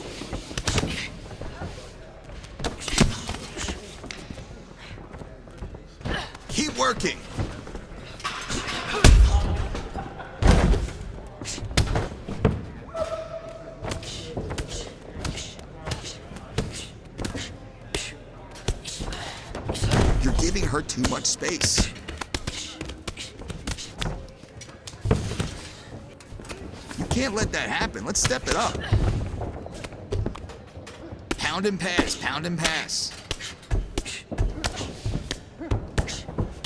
Keep working. You're giving her too much space. Can't let that happen. Let's step it up. Pound and pass, pound and pass.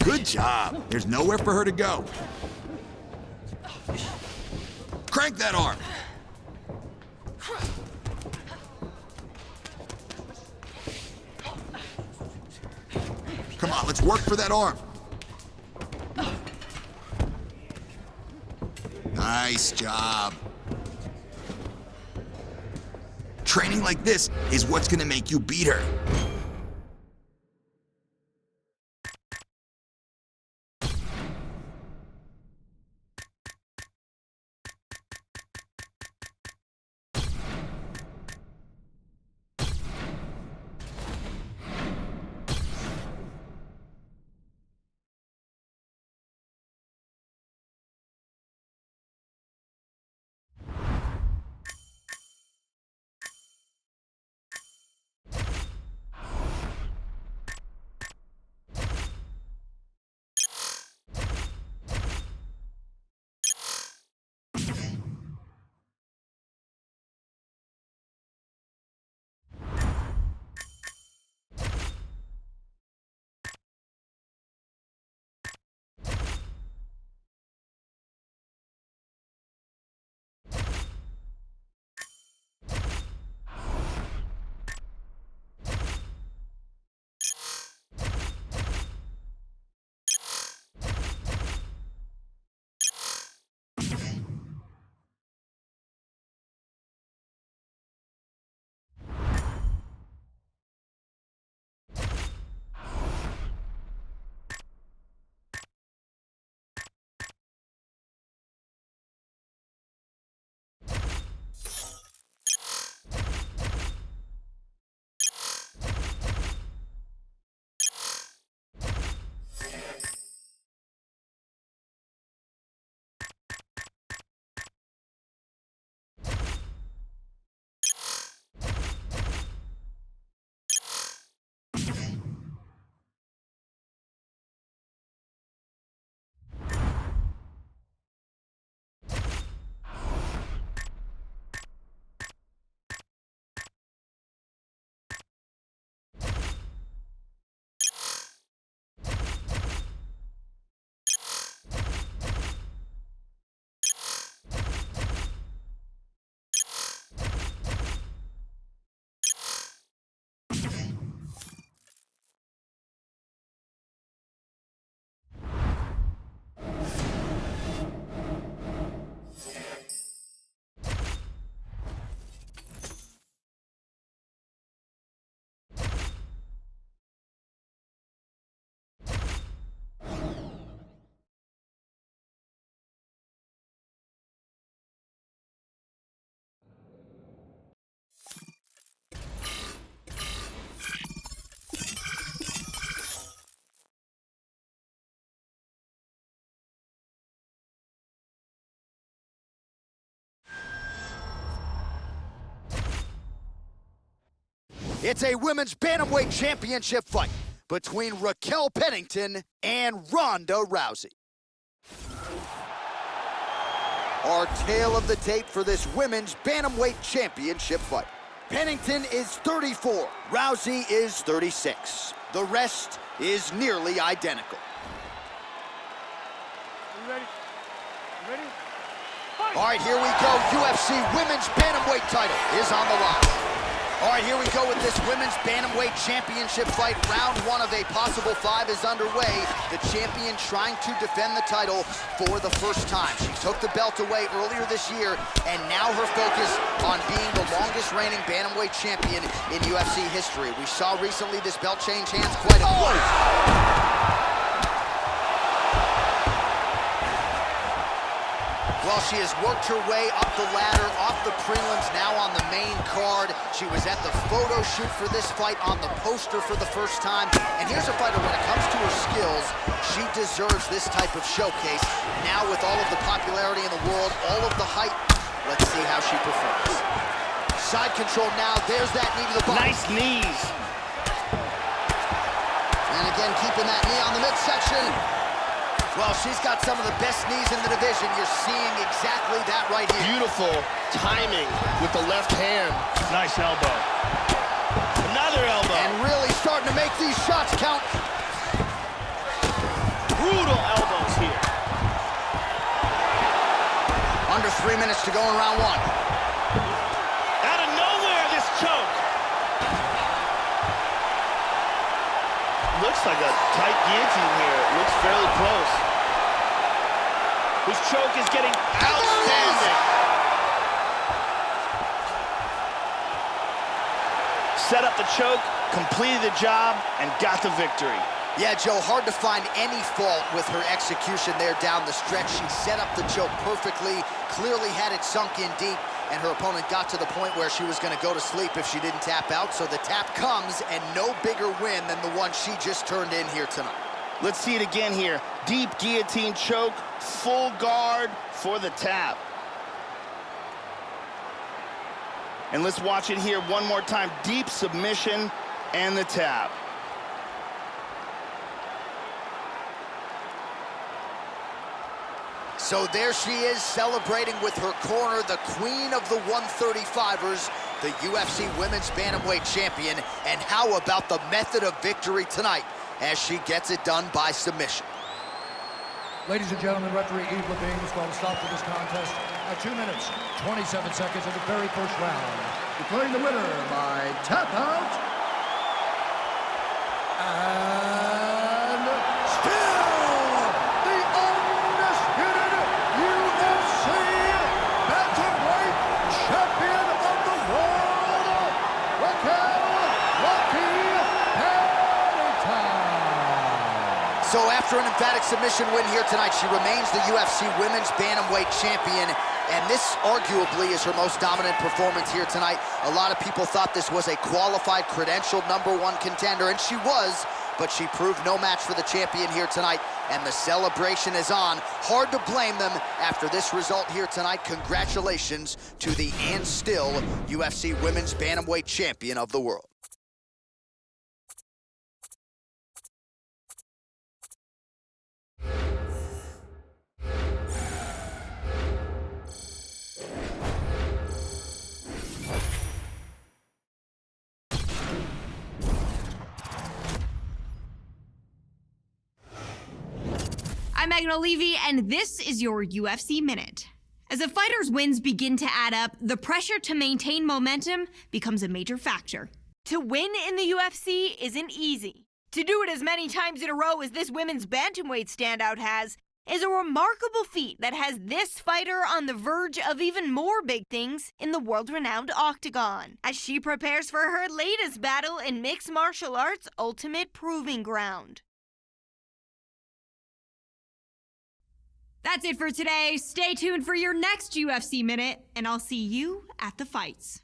Good job. There's nowhere for her to go. Crank that arm. Come on, let's work for that arm. Nice job. Training like this is what's gonna make you beat her. It's a women's bantamweight championship fight between Raquel Pennington and Ronda Rousey. Our tale of the tape for this women's bantamweight championship fight. Pennington is 34, Rousey is 36. The rest is nearly identical. You ready? You ready? All right, here we go. UFC Women's Bantamweight title is on the line. All right, here we go with this Women's Bantamweight Championship fight. Round one of a possible 5 is underway. The champion trying to defend the title for the first time. She took the belt away earlier this year, and now her focus on being the longest reigning Bantamweight champion in UFC history. We saw recently this belt change hands quite a bit. Well, she has worked her way up the ladder, off the prelims, now on the main card. She was at the photo shoot for this fight, on the poster for the first time. And here's a fighter, when it comes to her skills, she deserves this type of showcase. Now with all of the popularity in the world, all of the hype, let's see how she performs. Side control now, there's that knee to the body. Nice knees. And again, keeping that knee on the midsection. Well, she's got some of the best knees in the division. You're seeing exactly that right here. Beautiful timing with the left hand. Nice elbow. Another elbow. And really starting to make these shots count. Brutal elbows here. Under 3 minutes to go in round one. Out of nowhere, this choke. Looks like a tight guillotine here. It looks fairly close. This choke is getting outstanding. Set up the choke, completed the job, and got the victory. Yeah, Joe, hard to find any fault with her execution there down the stretch. She set up the choke perfectly, clearly had it sunk in deep, and her opponent got to the point where she was going to go to sleep if she didn't tap out. So the tap comes, and no bigger win than the one she just turned in here tonight. Let's see it again here. Deep guillotine choke, full guard for the tap. And let's watch it here one more time. Deep submission and the tap. So there she is, celebrating with her corner, the queen of the 135ers, the UFC Women's Bantamweight champion. And how about the method of victory tonight as she gets it done by submission? Ladies and gentlemen, referee Yves Levine has called a stop to this contest at 2 minutes, 27 seconds of the very first round. Declaring the winner by tap out, and still the undisputed UFC Bantamweight champion of the world, Raquel Pennington. So after an emphatic submission win here tonight, she remains the UFC Women's Bantamweight champion, and this arguably is her most dominant performance here tonight. A lot of people thought this was a qualified, credentialed #1 contender, and she was, but she proved no match for the champion here tonight, and the celebration is on. Hard to blame them after this result here tonight. Congratulations to the and still UFC Women's Bantamweight champion of the world. I'm Megan O'Leary, and this is your UFC Minute. As a fighter's wins begin to add up, the pressure to maintain momentum becomes a major factor. To win in the UFC isn't easy. To do it as many times in a row as this women's bantamweight standout has is a remarkable feat that has this fighter on the verge of even more big things in the world-renowned octagon, as she prepares for her latest battle in mixed martial arts' ultimate proving ground. That's it for today. Stay tuned for your next UFC Minute, and I'll see you at the fights.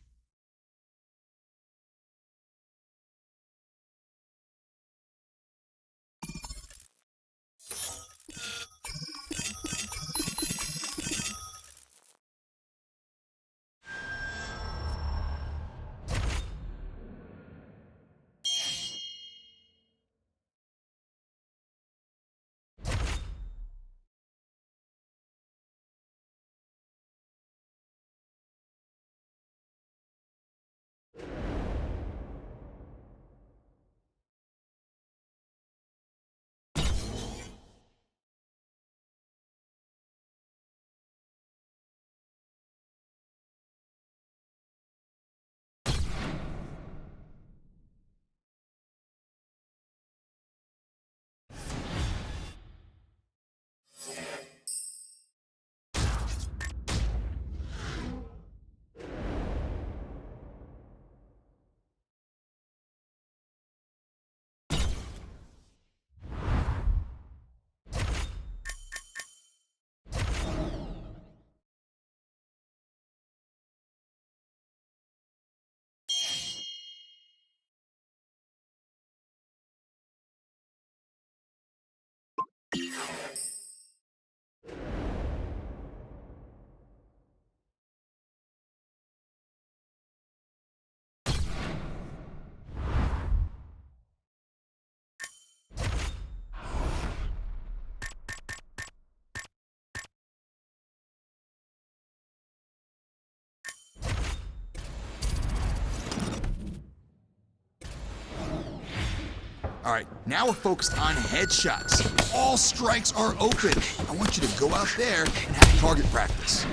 All right, now we're focused on headshots. All strikes are open. I want you to go out there and have target practice.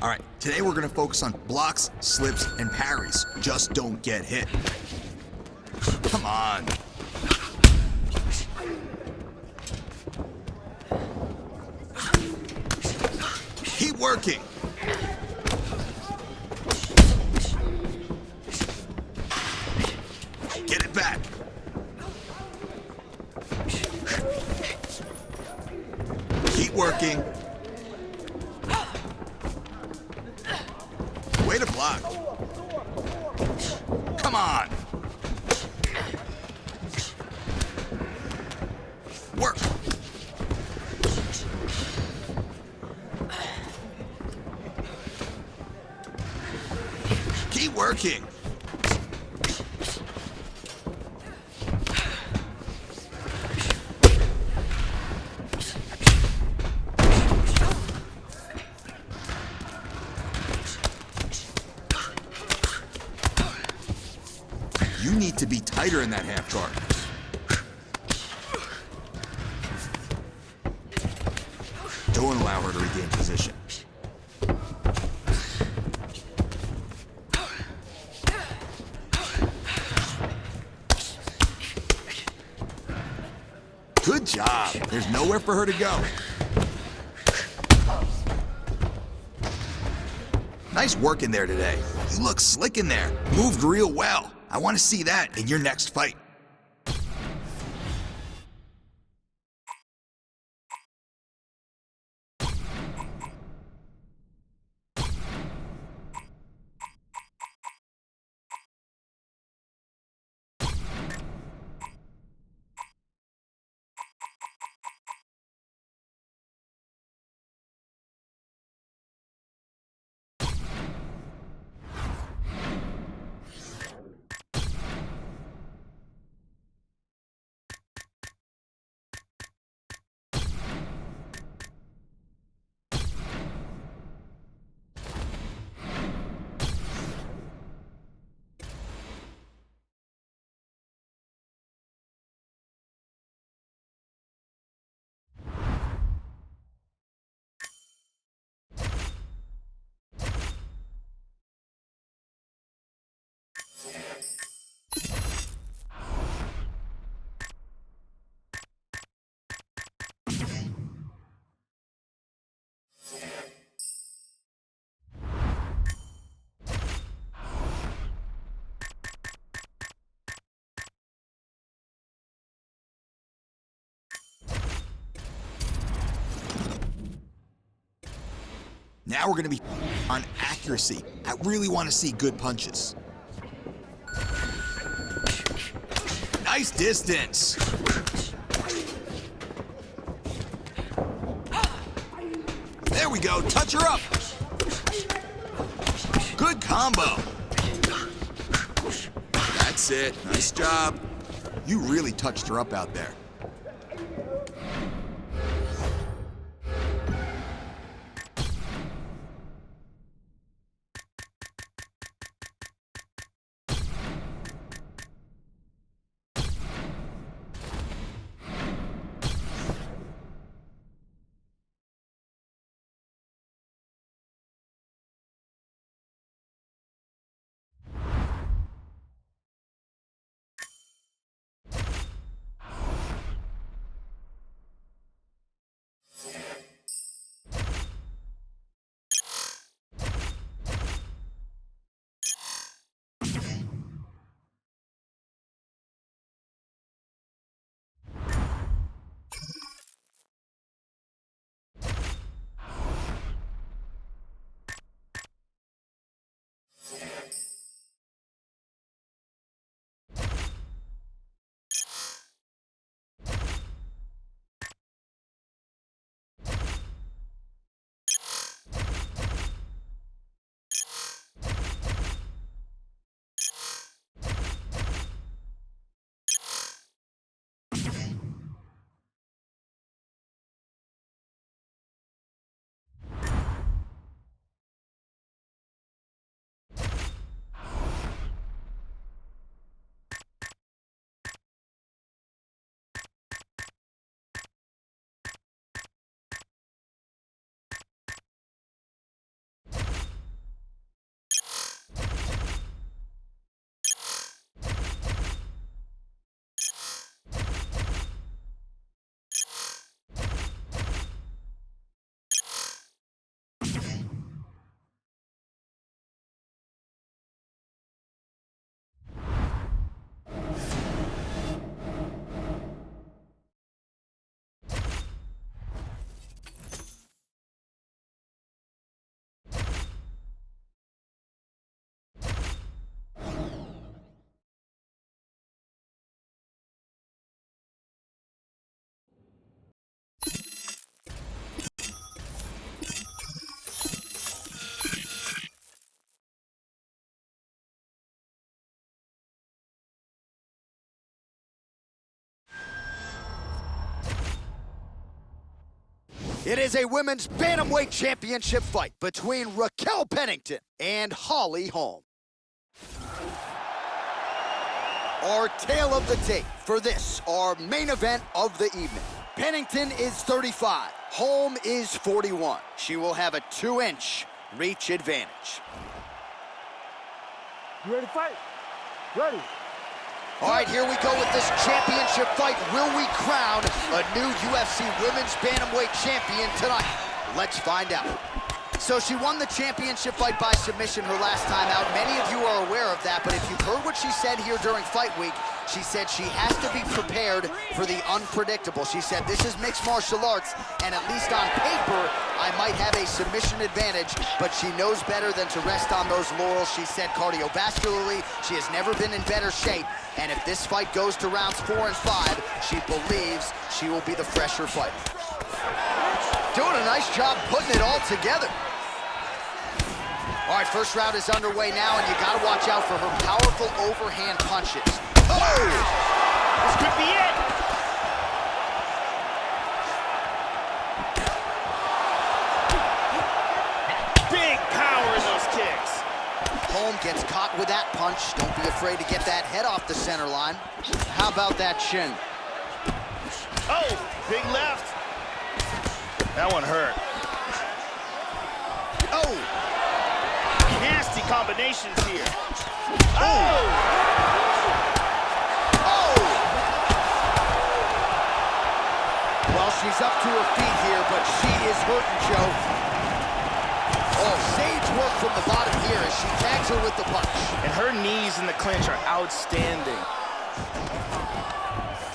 All right, today we're gonna focus on blocks, slips, and parries. Just don't get hit. Come on. Keep working. Get it back. Keep working. Way to block. Come on. Work. Keep working. You need to be tighter in that half guard. Don't allow her to regain position. Good job. There's nowhere for her to go. Nice work in there today. You look slick in there. Moved real well. I want to see that in your next fight. Now we're gonna be on accuracy. I really want to see good punches. Nice distance. There we go, touch her up. Good combo. That's it, nice job. You really touched her up out there. It is a women's bantamweight championship fight between Raquel Pennington and Holly Holm. Our tale of the tape for this, our main event of the evening. Pennington is 35, Holm is 41. She will have a 2-inch reach advantage. You ready to fight? Ready. All right, here we go with this championship fight. Will we crown a new UFC Women's Bantamweight champion tonight? Let's find out. So she won the championship fight by submission her last time out. Many of you are aware of that, but if you've heard what she said here during fight week, she said she has to be prepared for the unpredictable. She said, this is mixed martial arts, and at least on paper, I might have a submission advantage, but she knows better than to rest on those laurels. She said cardiovascularly, she has never been in better shape, and if this fight goes to rounds 4 and 5, she believes she will be the fresher fighter. Doing a nice job putting it all together. All right, first round is underway now, and you gotta watch out for her powerful overhand punches. Oh! This could be it. Big power in those kicks. Holm gets caught with that punch. Don't be afraid to get that head off the center line. How about that shin? Oh, big left. That one hurt. Oh! Nasty combinations here. Oh! Oh! Well, she's up to her feet here, but she is hurting, Joe. Oh, sage work from the bottom here as she tags her with the punch. And her knees in the clinch are outstanding.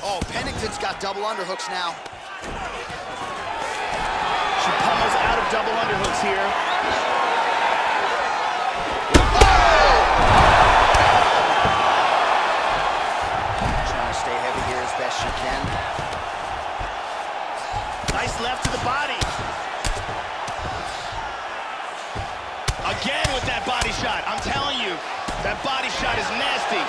Oh, Pennington's got double underhooks now. She pummels out of double underhooks here. Trying to stay heavy here as best she can. Nice left to the body. Again with that body shot. I'm telling you, that body shot is nasty.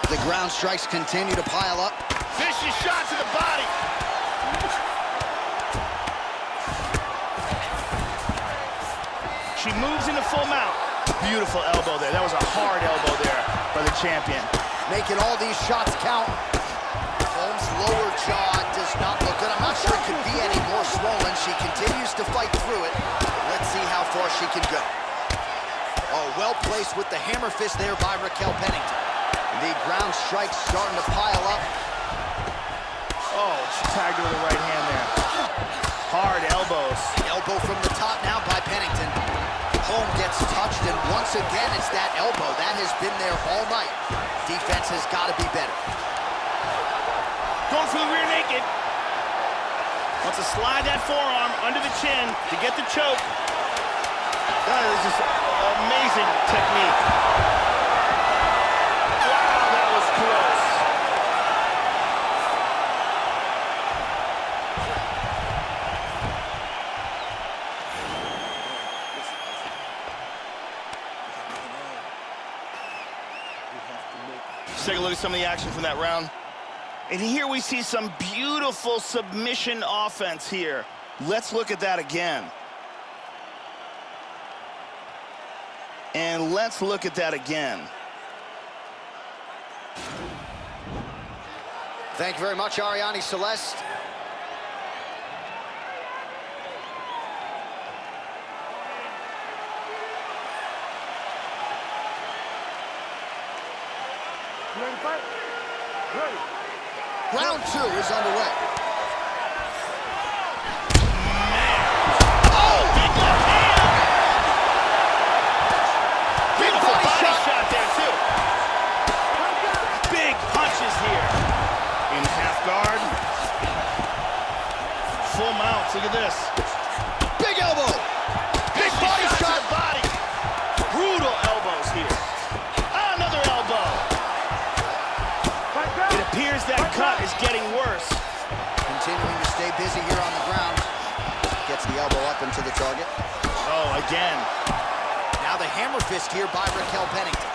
The ground strikes continue to pile up. Vicious shot to the body. She moves into full mount. Beautiful elbow there. That was a hard elbow there by the champion. Making all these shots count. Holm's lower jaw does not look good. I'm not sure it could be any more swollen. She continues to fight through it. Let's see how far she can go. Oh, well placed with the hammer fist there by Raquel Pennington. The ground strikes starting to pile up. Oh, she tagged her with the right hand there. Hard elbows. Elbow from the top now by Pennington. Holm gets touched, and once again, it's that elbow. That has been there all night. Defense has got to be better. Going for the rear naked. Wants to slide that forearm under the chin to get the choke. That is just amazing technique. Wow, that was close. Let's take a look at some of the action from that round. And here we see some beautiful submission offense here. Let's look at that again. And let's look at that again. Thank you very much, Ariane Celeste. You ready to fight? Ready. Round 2 is underway. Oh, big left hand! Beautiful body shot there, too. Big punches here. In half guard. Full mounts, look at this. Big elbow. Big body shot. To the body. Brutal elbows here. Another elbow. It appears that cut is getting worse. Continuing to stay busy here on the ground. Gets the elbow up into the target. Oh, again. Now the hammer fist here by Raquel Pennington.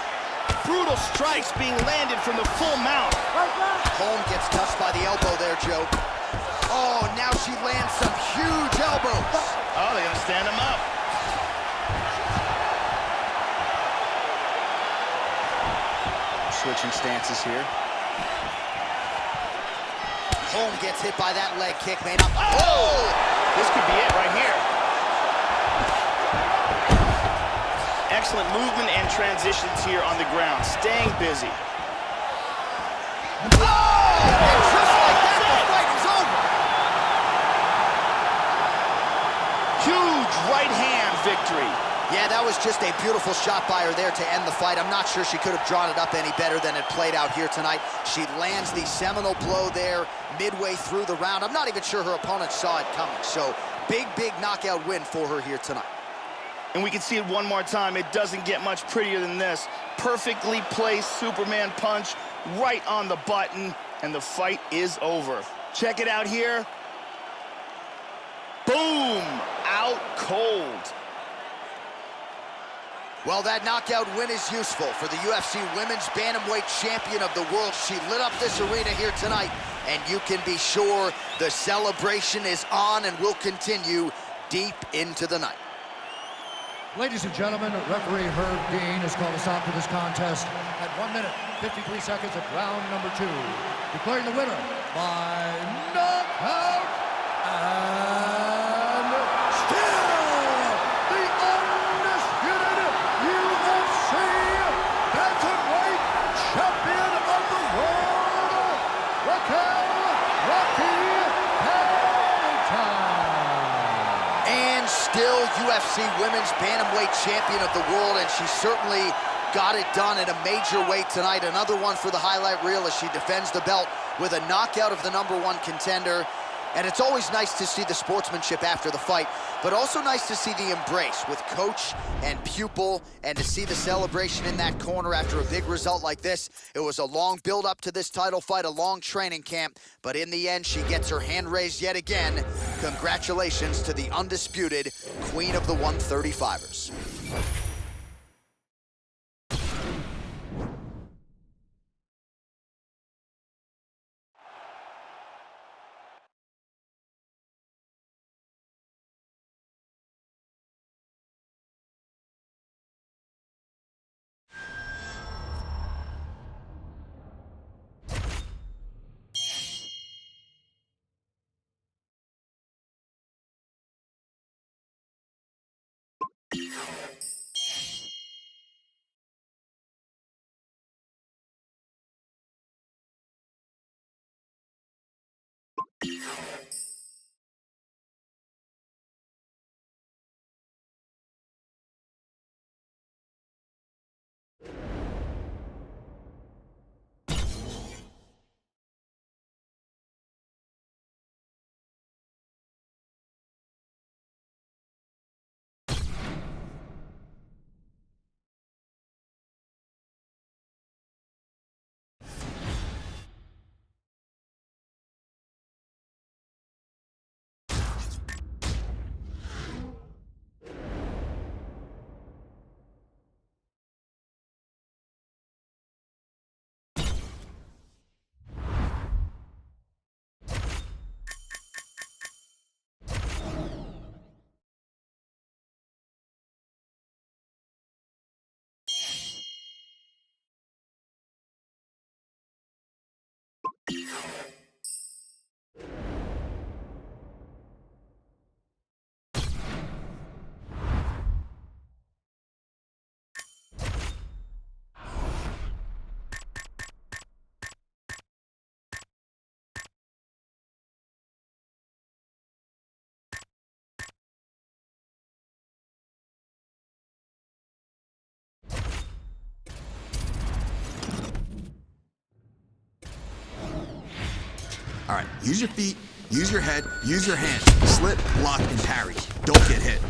Brutal strikes being landed from the full mount. Holm gets touched by the elbow there, Joe. Oh, now she lands some huge elbows. Oh, they're gonna stand him up. Switching stances here. Holm gets hit by that leg kick, man. Oh! This could be it right here. Excellent movement and transitions here on the ground, staying busy. Oh! And just like that, the fight is over. Huge right hand victory. Yeah, that was just a beautiful shot by her there to end the fight. I'm not sure she could have drawn it up any better than it played out here tonight. She lands the seminal blow there midway through the round. I'm not even sure her opponent saw it coming. So, big knockout win for her here tonight. And we can see it one more time. It doesn't get much prettier than this. Perfectly placed Superman punch right on the button, and the fight is over. Check it out here. Boom! Out cold. Well, that knockout win is useful for the UFC Women's Bantamweight Champion of the World. She lit up this arena here tonight, and you can be sure the celebration is on and will continue deep into the night. Ladies and gentlemen, referee Herb Dean has called a stop to this contest at 1 minute, 53 seconds of round number 2. Declaring the winner by knockout and still the undisputed UFC Bantamweight Champion of the World, Raquel Pennington. And still UFC Women's Bantamweight Champion of the World, and she certainly got it done in a major way tonight. Another one for the highlight reel as she defends the belt with a knockout of the #1 contender. And it's always nice to see the sportsmanship after the fight, but also nice to see the embrace with coach and pupil, and to see the celebration in that corner after a big result like this. It was a long build up to this title fight, a long training camp, but in the end, she gets her hand raised yet again. Congratulations to the undisputed Queen of the 135ers. All right, use your feet, use your head, use your hands. Slip, block, and parry. Don't get hit.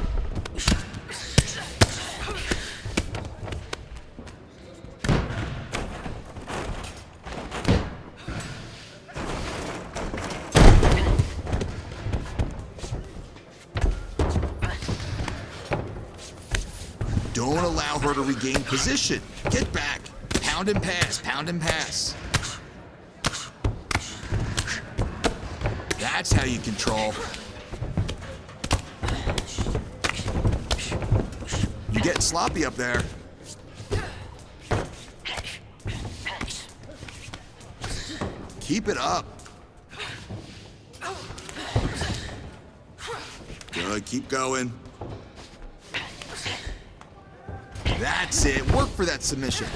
Don't allow her to regain position. Get back. Pound and pass, pound and pass. That's how you control. You're getting sloppy up there. Keep it up. Good, keep going. That's it. Work for that submission.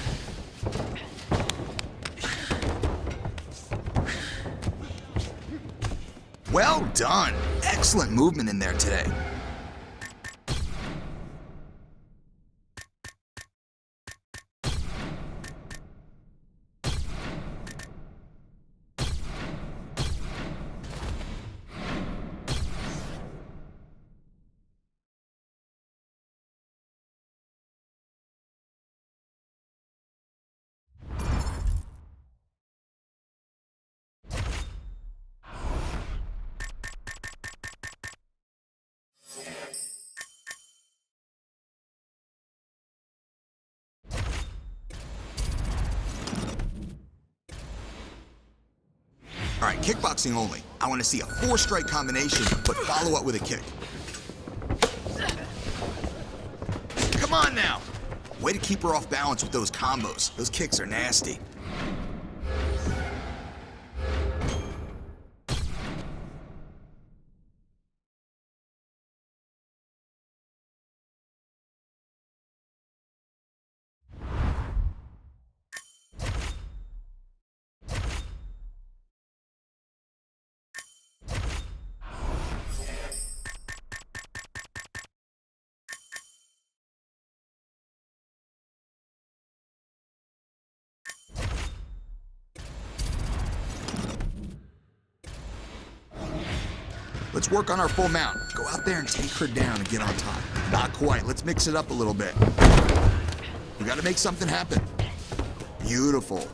Well done. Excellent movement in there today. All right, kickboxing only. I want to see a 4-strike combination, but follow up with a kick. Come on now. Way to keep her off balance with those combos. Those kicks are nasty. Let's work on our full mount. Go out there and take her down and get on top. Not quite. Let's mix it up a little bit. We gotta make something happen. Beautiful.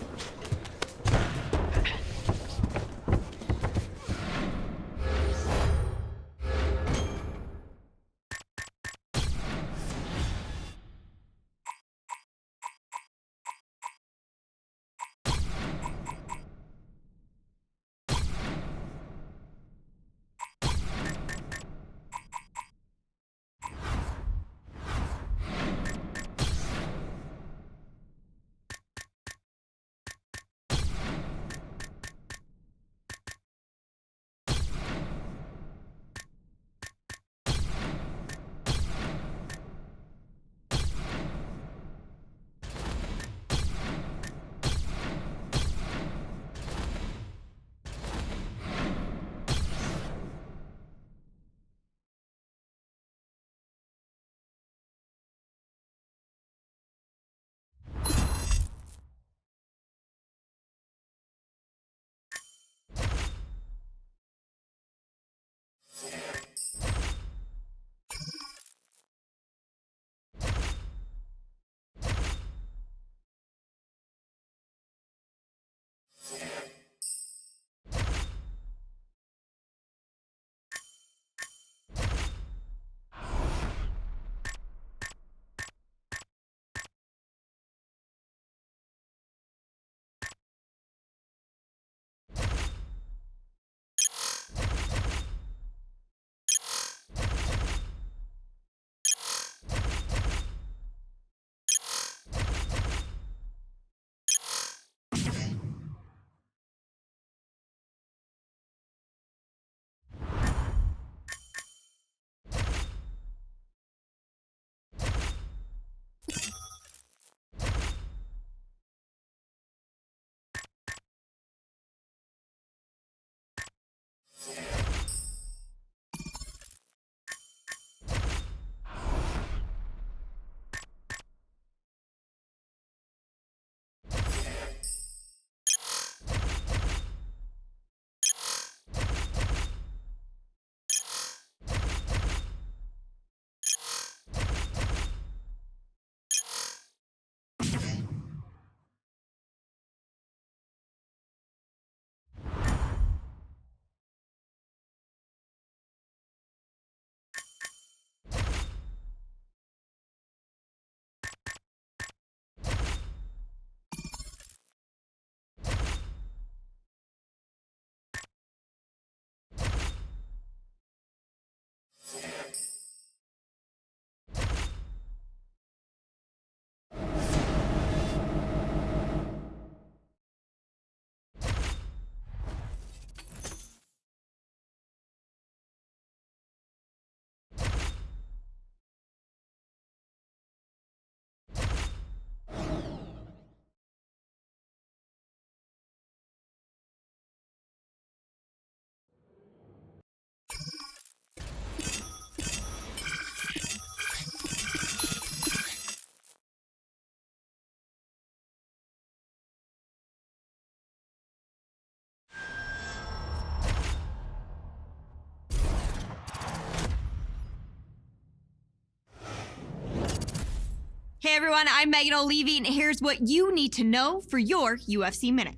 Hey everyone, I'm Megan O'Leary, and here's what you need to know for your UFC Minute.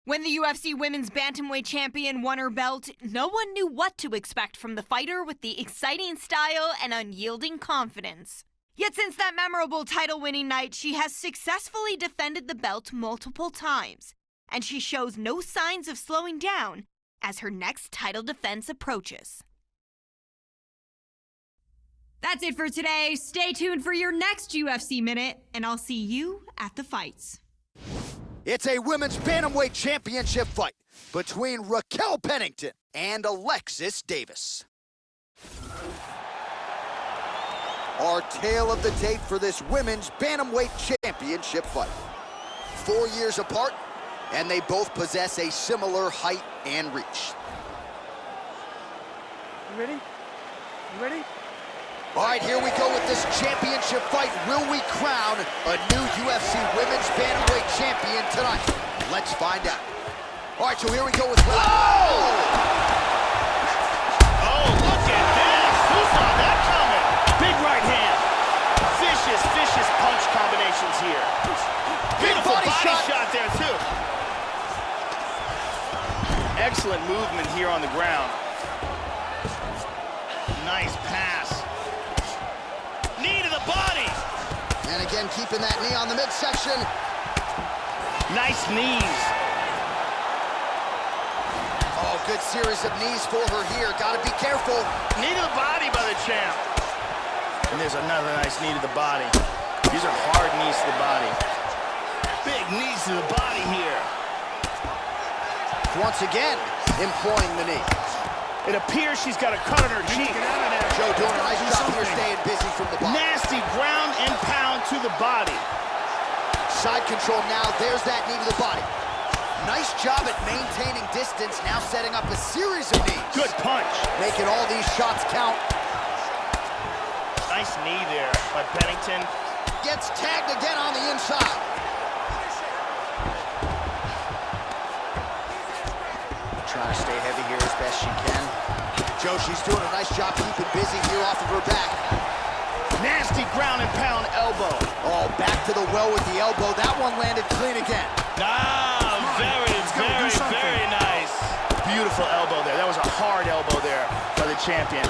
When the UFC Women's Bantamweight Champion won her belt, no one knew what to expect from the fighter with the exciting style and unyielding confidence. Yet since that memorable title-winning night, she has successfully defended the belt multiple times, and she shows no signs of slowing down as her next title defense approaches. That's it for today. Stay tuned for your next UFC Minute, and I'll see you at the fights. It's a women's bantamweight championship fight between Raquel Pennington and Alexis Davis. Our tale of the tape for this women's bantamweight championship fight. 4 years apart, and they both possess a similar height and reach. You ready? You ready? All right, here we go with this championship fight. Will we crown a new UFC Women's Bantamweight Champion tonight? Let's find out. All right, so here we go with... Oh, look at this. Who saw that coming? Big right hand. Vicious punch combinations here. Beautiful body shot there, too. Excellent movement here on the ground. Nice pass. Knee to the body. And again, keeping that knee on the midsection. Nice knees. Oh, good series of knees for her here. Got to be careful. Knee to the body by the champ. And there's another nice knee to the body. These are hard knees to the body. Big knees to the body here. Once again, employing the knee. It appears she's got a cut on her cheek. Joe doing a nice job here staying busy from the bottom. Nasty ground and pound to the body. Side control now. There's that knee to the body. Nice job at maintaining distance. Now setting up a series of knees. Good punch. Making all these shots count. Nice knee there by Pennington. Gets tagged again on the inside. Trying to stay heavy here as best she can. Joe, she's doing a nice job keeping busy here off of her back. Nasty ground and pound elbow. Oh, back to the well with the elbow. That one landed clean again. Very nice. Beautiful elbow there. That was a hard elbow there by the champion.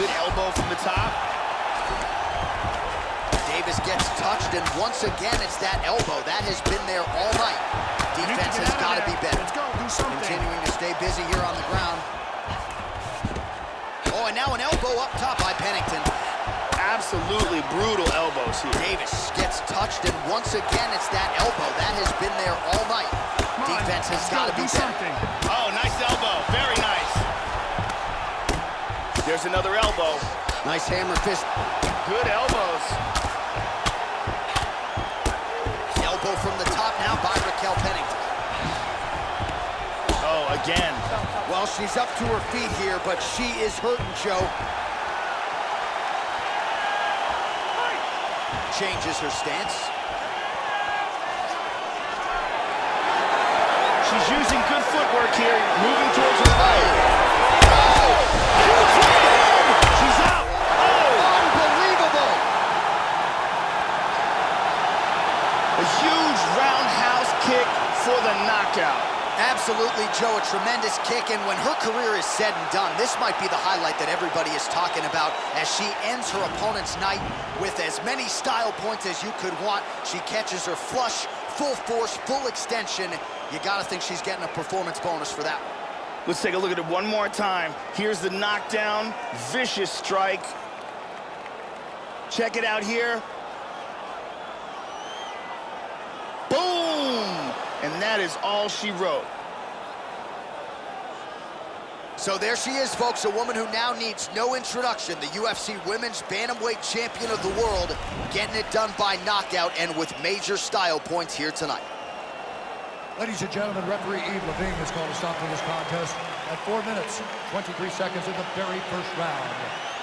Good elbow from the top. Davis gets touched, and once again, it's that elbow. That has been there all night. Defense has got to be better. Let's go, do something. Continuing to stay busy here on the ground. Oh, and now an elbow up top by Pennington. Absolutely brutal elbows here. Davis gets touched, and once again, it's that elbow. That has been there all night. Defense has got to be better. Something. Oh, nice elbow. Very nice. There's another elbow. Nice hammer fist. Good elbows. Elbow from the top now by Raquel Pennington. Oh, again. Well, she's up to her feet here, but she is hurting, Joe. Changes her stance. She's using good footwork here, moving towards her right. She's out. Unbelievable. A huge roundhouse kick for the knockout. Absolutely, Joe, a tremendous kick, and when her career is said and done, this might be the highlight that everybody is talking about as she ends her opponent's night with as many style points as you could want. She catches her flush, full force, full extension. You gotta think she's getting a performance bonus for that one. Let's take a look at it one more time. Here's the knockdown, vicious strike. Check it out here. Boom! And that is all she wrote. So there she is, folks, a woman who now needs no introduction, the UFC Women's Bantamweight Champion of the world, getting it done by knockout and with major style points here tonight. Ladies and gentlemen, referee Yves Levine has called a stop to this contest at 4 minutes, 23 seconds in the very first round.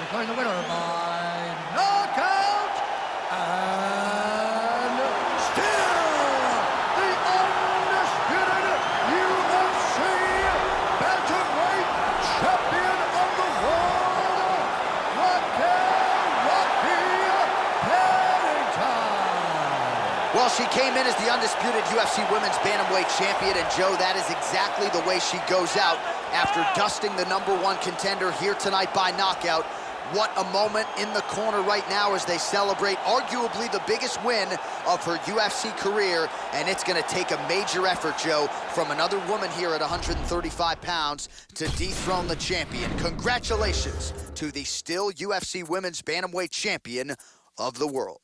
Declaring the winner by knockout, and still the undisputed UFC Bantamweight Champion of the world, Raquel Pennington. Well, she came in as the undisputed UFC Women's Bantamweight Champion, and Joe, that is exactly the way she goes out after dusting the #1 contender here tonight by knockout. What a moment in the corner right now as they celebrate arguably the biggest win of her UFC career, and it's gonna take a major effort, Joe, from another woman here at 135 pounds to dethrone the champion. Congratulations to the still UFC Women's Bantamweight Champion of the world.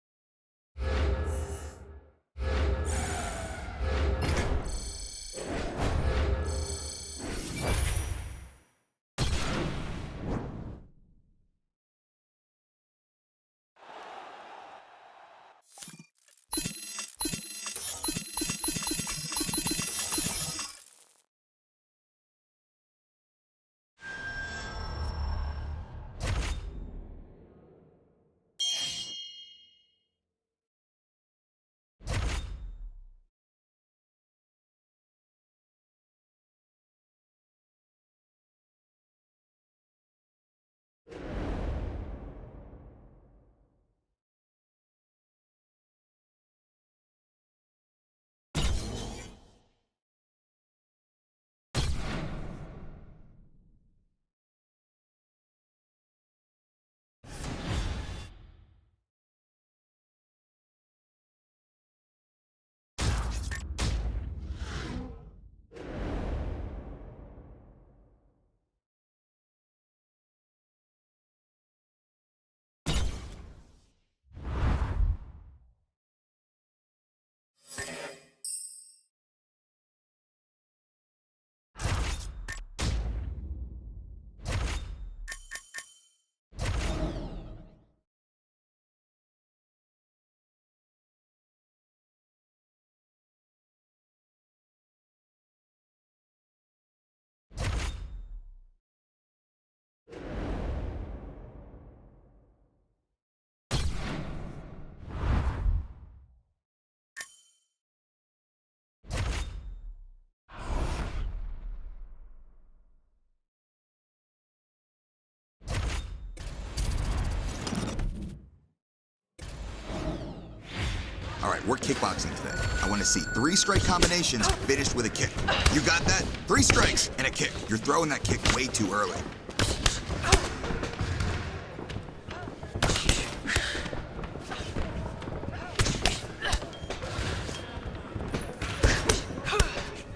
All right, we're kickboxing today. I want to see 3 straight combinations finished with a kick. You got that? 3 strikes and a kick. You're throwing that kick way too early.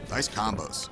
Nice combos.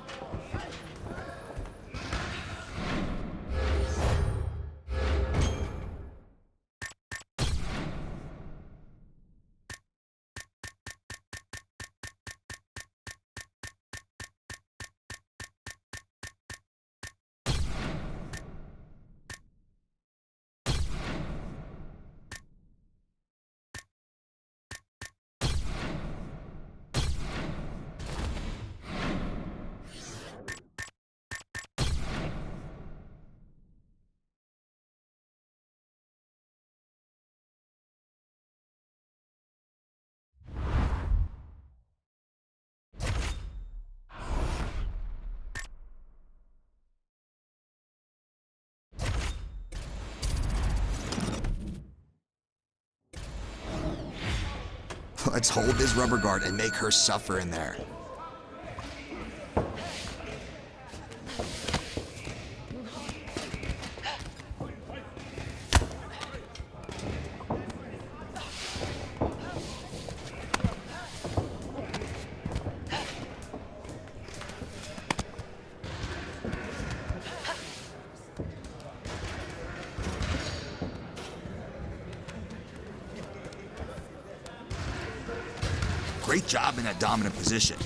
Let's hold this rubber guard and make her suffer in there. Great job in that dominant position.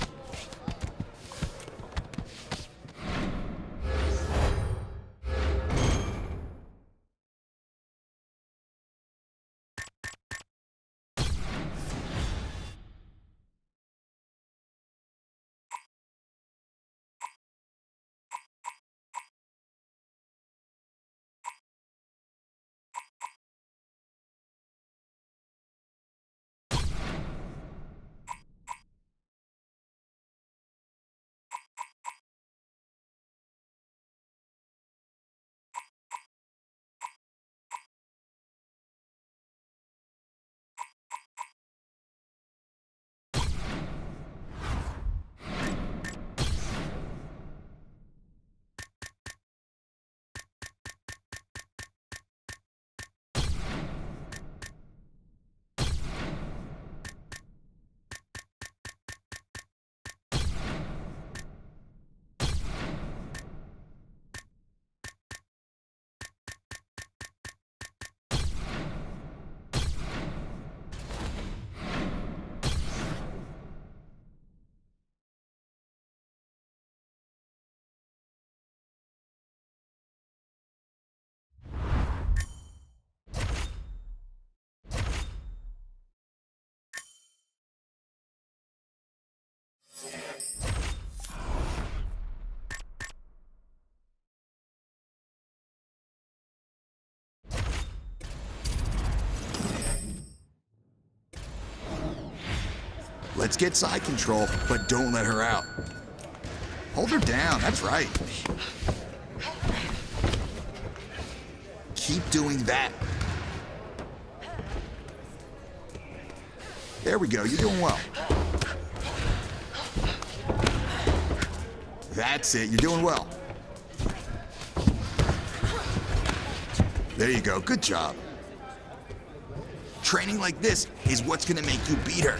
Let's get side control, but don't let her out. Hold her down, that's right. Keep doing that. There we go, you're doing well. That's it, you're doing well. There you go, good job. Training like this is what's gonna make you beat her.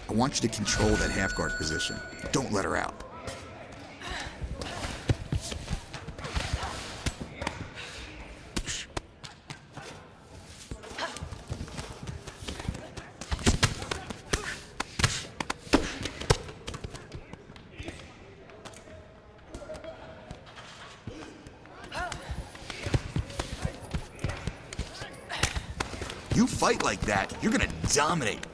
I want you to control that half guard position. Don't let her out. You fight like that, you're gonna dominate.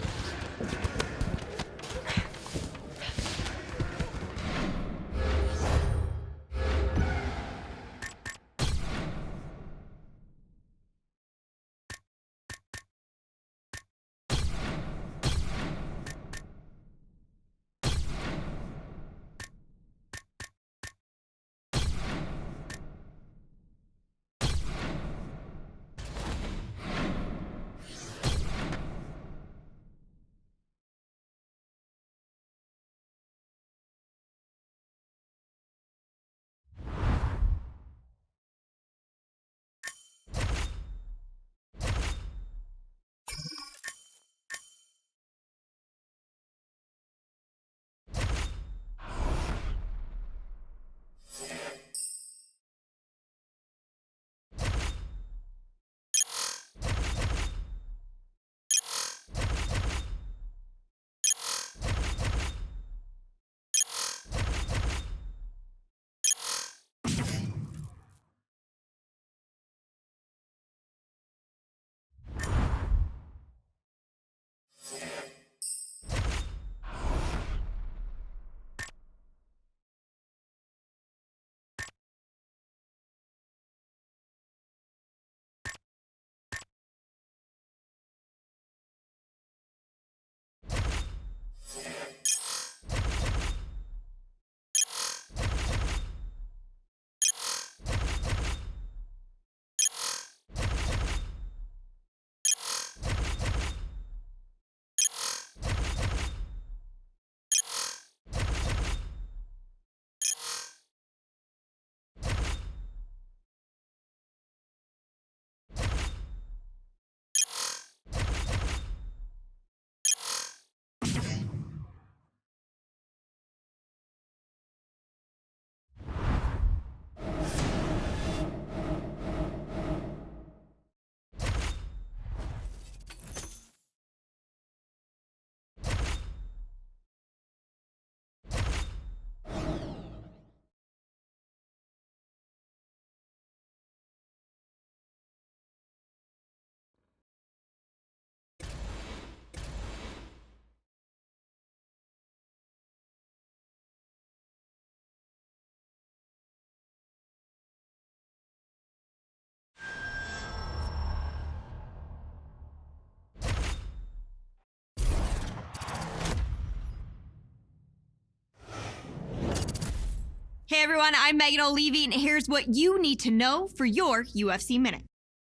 Hey everyone, I'm Megan O'Leary, and here's what you need to know for your UFC Minute.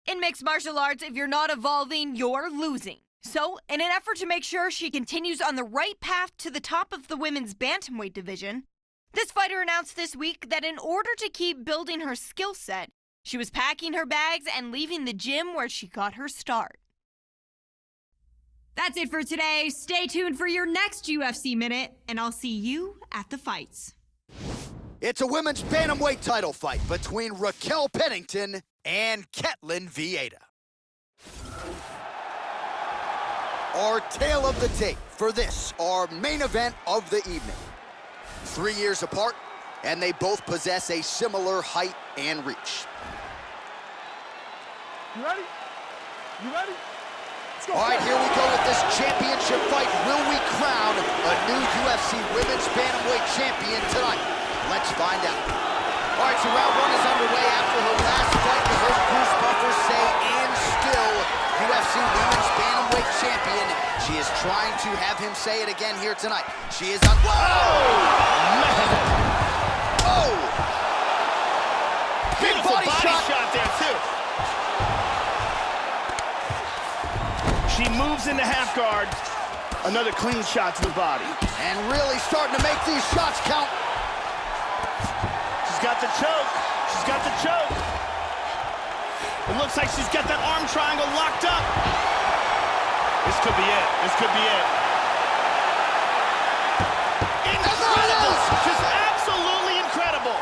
In mixed martial arts, if you're not evolving, you're losing. So, in an effort to make sure she continues on the right path to the top of the women's bantamweight division, this fighter announced this week that in order to keep building her skill set, she was packing her bags and leaving the gym where she got her start. That's it for today. Stay tuned for your next UFC Minute, and I'll see you at the fights. It's a women's bantamweight title fight between Raquel Pennington and Ketlin Vieira. Our tale of the tape for this, our main event of the evening. 3 years apart, and they both possess a similar height and reach. You ready? You ready? Let's go. All right, here we go with this championship fight. Will we crown a new UFC Women's Bantamweight champion tonight? Let's find out. All right, so round one is underway after her last fight. You heard Bruce Buffer say, and still UFC Women's Bantamweight champion. She is trying to have him say it again here tonight. She is on. Whoa! Man. Oh! Big Beautiful body shot there, too. She moves into half guard. Another clean shot to the body. And really starting to make these shots count. She's got the choke. She's got the choke. It looks like she's got that arm triangle locked up. This could be it. This could be it. Incredible! Just absolutely incredible.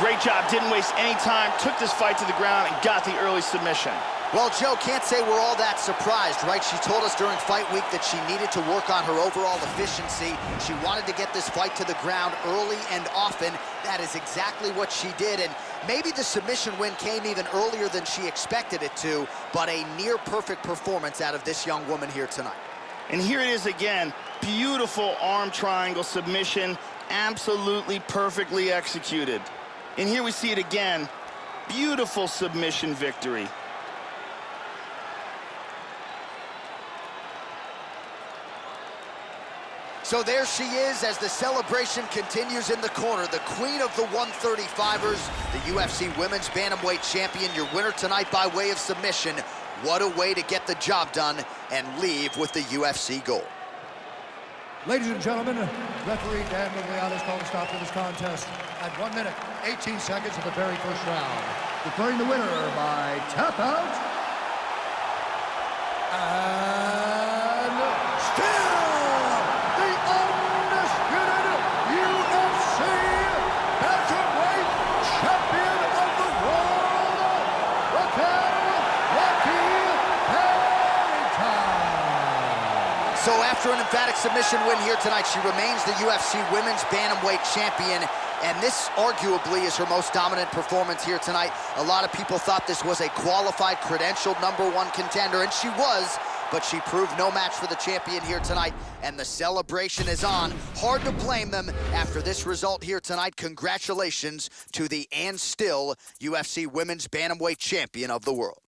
Great job. Didn't waste any time. Took this fight to the ground and got the early submission. Well, Joe, can't say we're all that surprised, right? She told us during fight week that she needed to work on her overall efficiency. She wanted to get this fight to the ground early and often. That is exactly what she did, and maybe the submission win came even earlier than she expected it to, but a near-perfect performance out of this young woman here tonight. And here it is again. Beautiful arm triangle submission. Absolutely perfectly executed. And here we see it again. Beautiful submission victory. So there she is as the celebration continues in the corner. The queen of the 135ers, the UFC Women's Bantamweight champion, your winner tonight by way of submission. What a way to get the job done and leave with the UFC gold. Ladies and gentlemen, referee Dan Migliotti has called a stop to this contest at 1 minute, 18 seconds of the very first round, declaring the winner by tap out. And still the undisputed UFC Bantamweight champion of the world, Raquel Pennington. So after an emphatic submission win here tonight, she remains the UFC Women's Bantamweight champion, and this arguably is her most dominant performance here tonight. A lot of people thought this was a qualified, credentialed #1 contender, and she was, but she proved no match for the champion here tonight, and the celebration is on. Hard to blame them after this result here tonight. Congratulations to the and still UFC Women's Bantamweight champion of the world.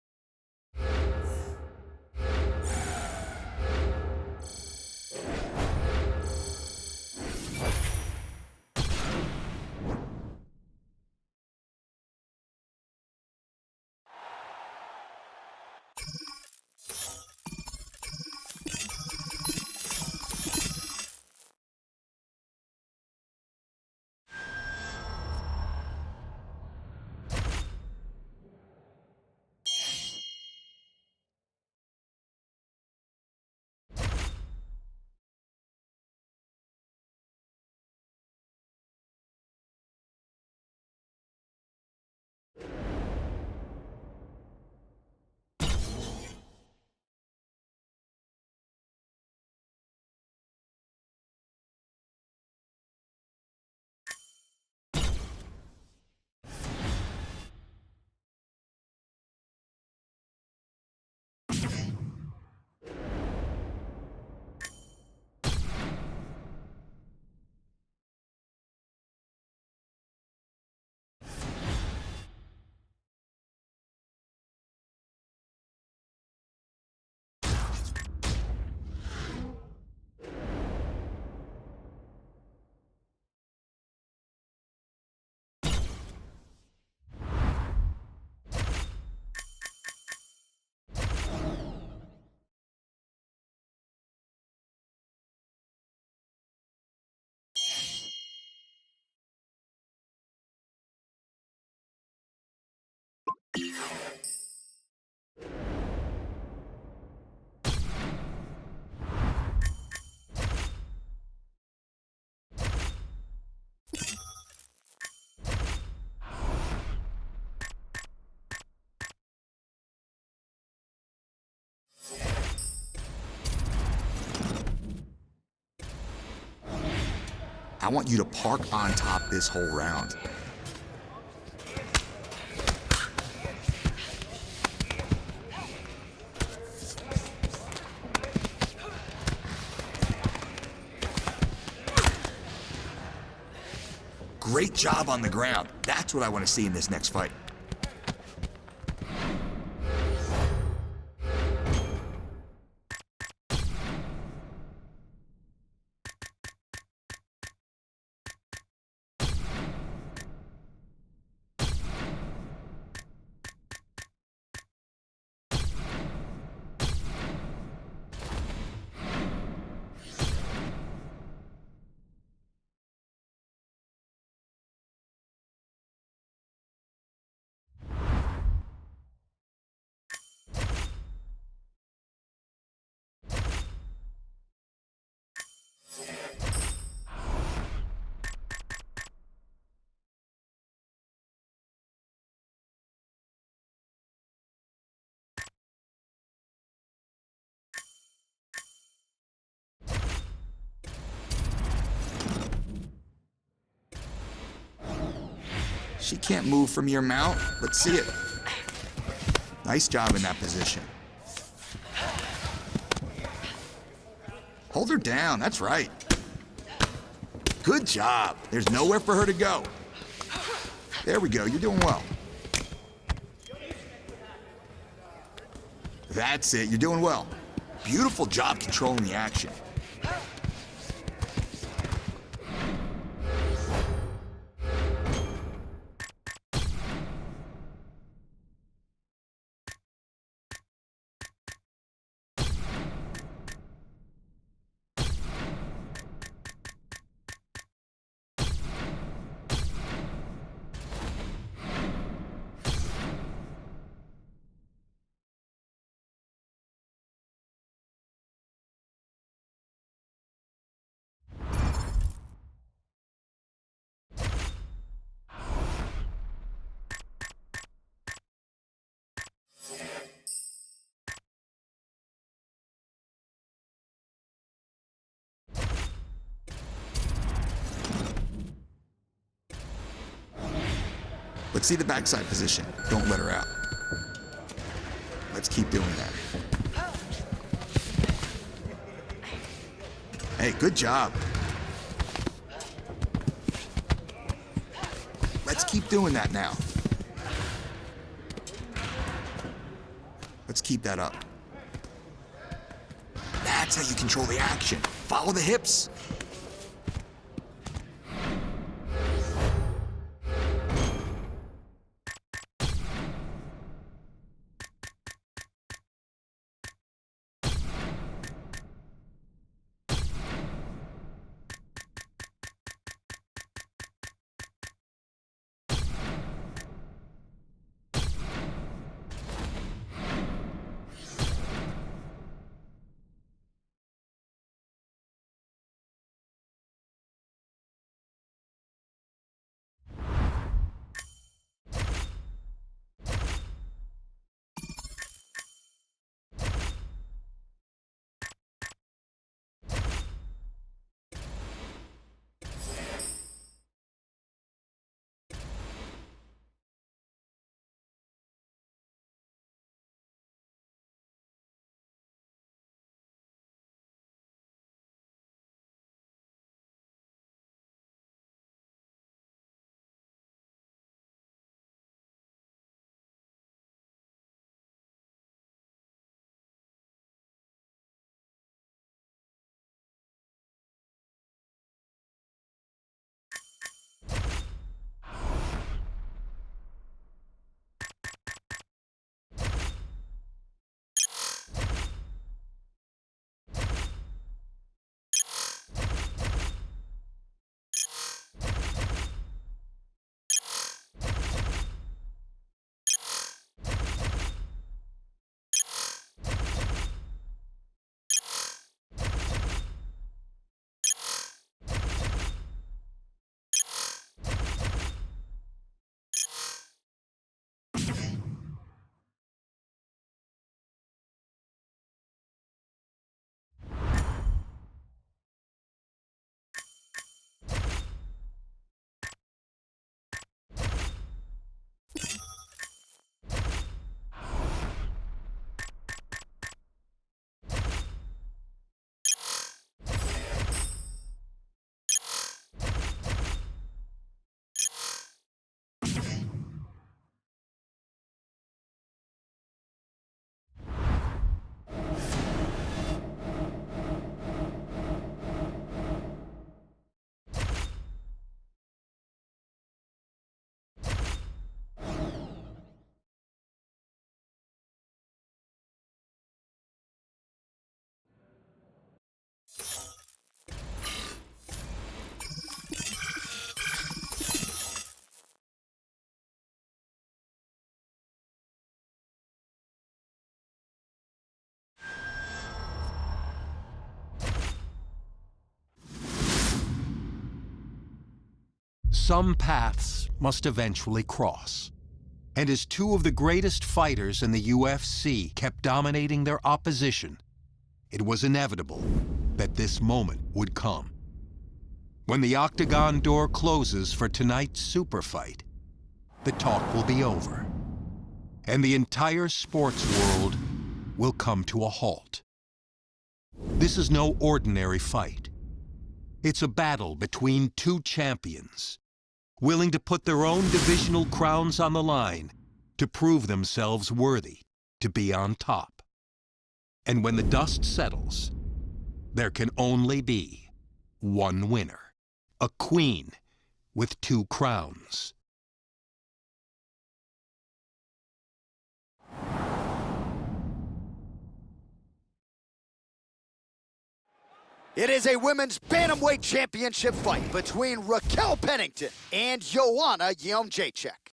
I want you to park on top this whole round. Great job on the ground. That's what I want to see in this next fight. She can't move from your mount. Let's see it. Nice job in that position. Hold her down, that's right. Good job. There's nowhere for her to go. There we go, you're doing well. That's it, you're doing well. Beautiful job controlling the action. Let's see the backside position. Don't let her out. Let's keep doing that. Hey, good job. Let's keep doing that now. Let's keep that up. That's how you control the action. Follow the hips. some paths must eventually cross. And as two of the greatest fighters in the UFC kept dominating their opposition, it was inevitable that this moment would come. When the octagon door closes for tonight's super fight, the talk will be over, and the entire sports world will come to a halt. This is no ordinary fight. It's a battle between two champions, willing to put their own divisional crowns on the line to prove themselves worthy to be on top. And when the dust settles, there can only be one winner, a queen with two crowns. It is a women's bantamweight championship fight between Raquel Pennington and Joanna Jędrzejczyk.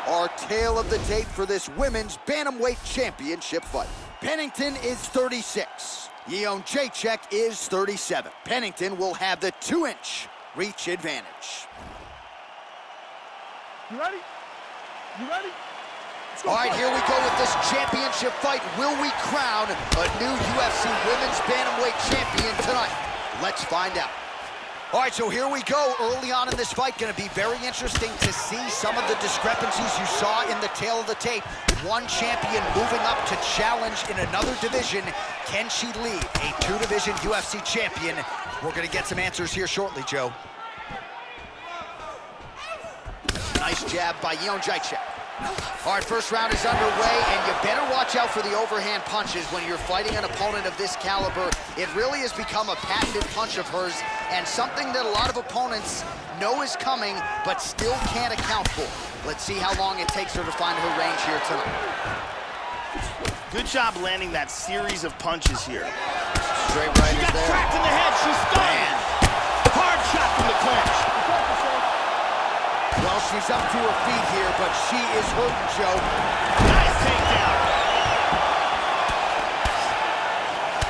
Our tale of the tape for this women's bantamweight championship fight. Pennington is 36. Jędrzejczyk is 37. Pennington will have the 2-inch reach advantage. You ready? You ready? All right, here we go with this championship fight. Will we crown a new UFC Women's Bantamweight champion tonight? Let's find out. All right, so here we go. Early on in this fight, going to be very interesting to see some of the discrepancies you saw in the tail of the tape. One champion moving up to challenge in another division. Can she lead a two-division UFC champion? We're going to get some answers here shortly, Joe. Nice jab by Jędrzejczyk. All right, first round is underway, and you better watch out for the overhand punches when you're fighting an opponent of this caliber. It really has become a patented punch of hers, and something that a lot of opponents know is coming, but still can't account for. Let's see how long it takes her to find her range here tonight. Good job landing that series of punches here. Straight right She is got there. cracked in the head. She's stunned. Hard shot from the clinch. Well, she's up to her feet here, but she is hurting, Joe. Nice takedown.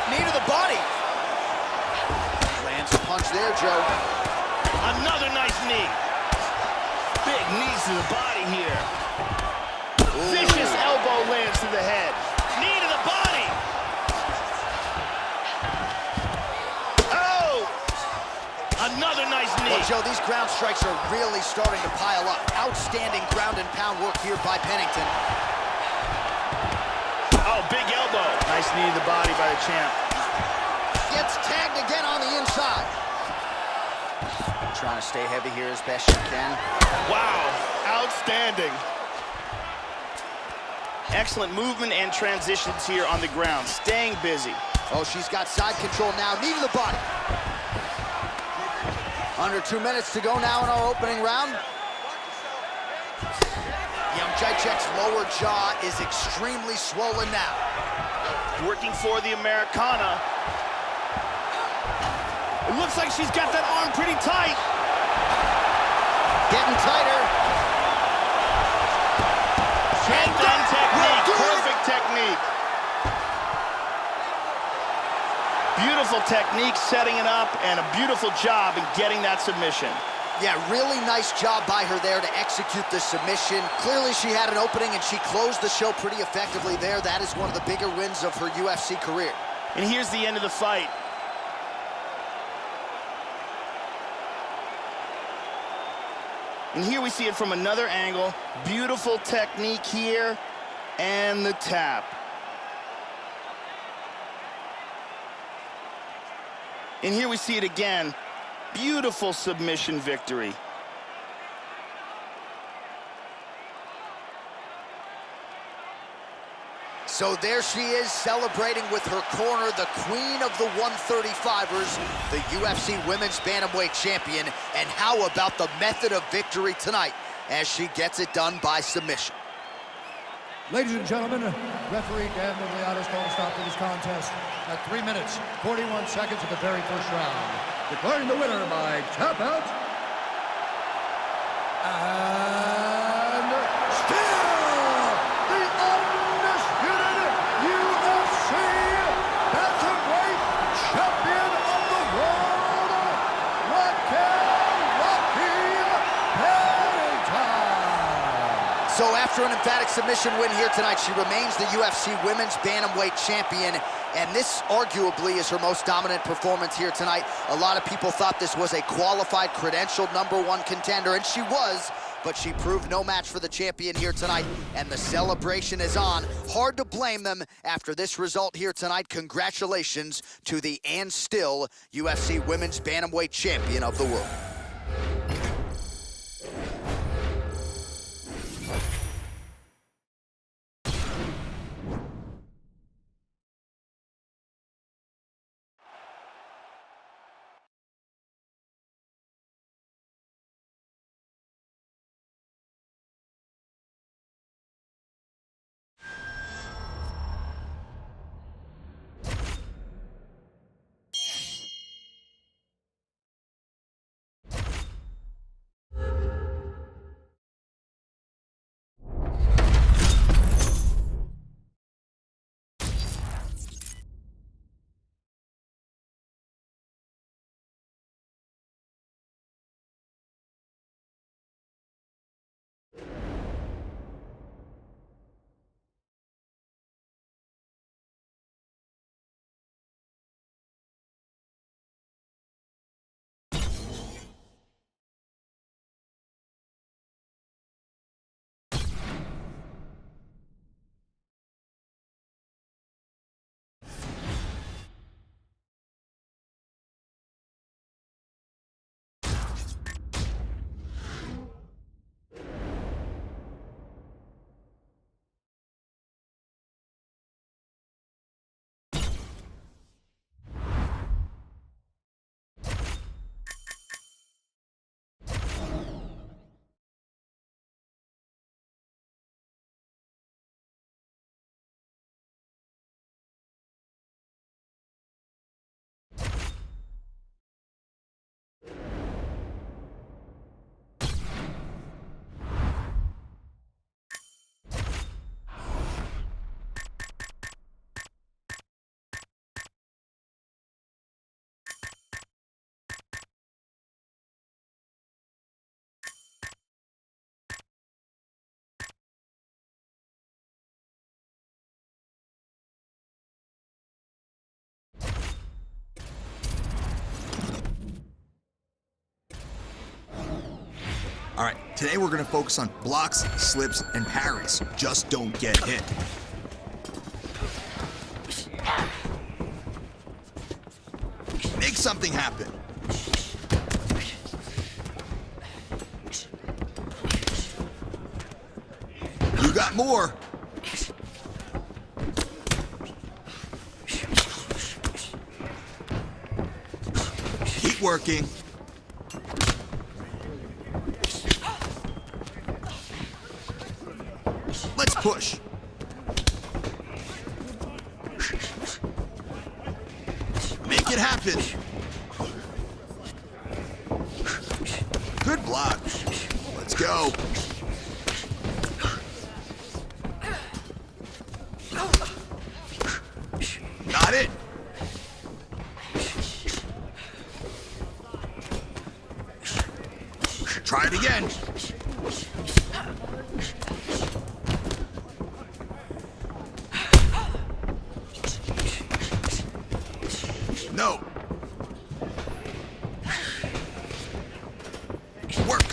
Knee to the body. Lands a punch there, Joe. Another nice knee. Big knees to the body here. Ooh. Vicious elbow lands to the head. Knee to the body. Oh! Another nice knee. Well, Joe, these ground strikes are really starting to pile up. Outstanding ground and pound work here by Pennington. Oh, big elbow. Nice knee to the body by the champ. Gets tagged again on the inside. Trying to stay heavy here as best she can. Wow, outstanding. Excellent movement and transitions here on the ground, staying busy. Oh, she's got side control now. Knee to the body. Under 2 minutes to go now in our opening round. Jędrzejczyk's lower jaw is extremely swollen now. Working for the Americana. It looks like she's got that arm pretty tight. Getting tighter. And then technique, perfect technique. Beautiful technique setting it up, and a beautiful job in getting that submission. Yeah, really nice job by her there to execute the submission. Clearly she had an opening and she closed the show pretty effectively there. That is one of the bigger wins of her UFC career. And here's the end of the fight. And here we see it from another angle. Beautiful technique here, and the tap. And here we see it again. Beautiful submission victory. So there she is, celebrating with her corner, the queen of the 135ers, the UFC Women's Bantamweight Champion. And how about the method of victory tonight as she gets it done by submission? Ladies and gentlemen, referee Dan Migliotta's called a stop to this contest at 3 minutes, 41 seconds of the very first round. Declaring the winner by tap out. And still the undisputed UFC Bantamweight Champion of the world, after an emphatic submission win here tonight, she remains the UFC Women's Bantamweight Champion, and this arguably is her most dominant performance here tonight. A lot of people thought this was a qualified, credentialed #1 contender, and she was, but she proved no match for the champion here tonight, and the celebration is on. Hard to blame them after this result here tonight. Congratulations to the and still UFC Women's Bantamweight Champion of the world. All right, today we're gonna focus on blocks, slips, and parries. Just don't get hit. Make something happen. You got more. Keep working. Let's push. Make it happen. Good block. Let's go. Got it. Try it again. No. Work.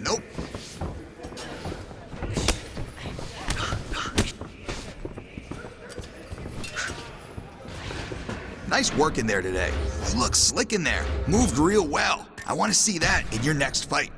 Nope. Nice work in there today. You look slick in there. Moved real well. I want to see that in your next fight.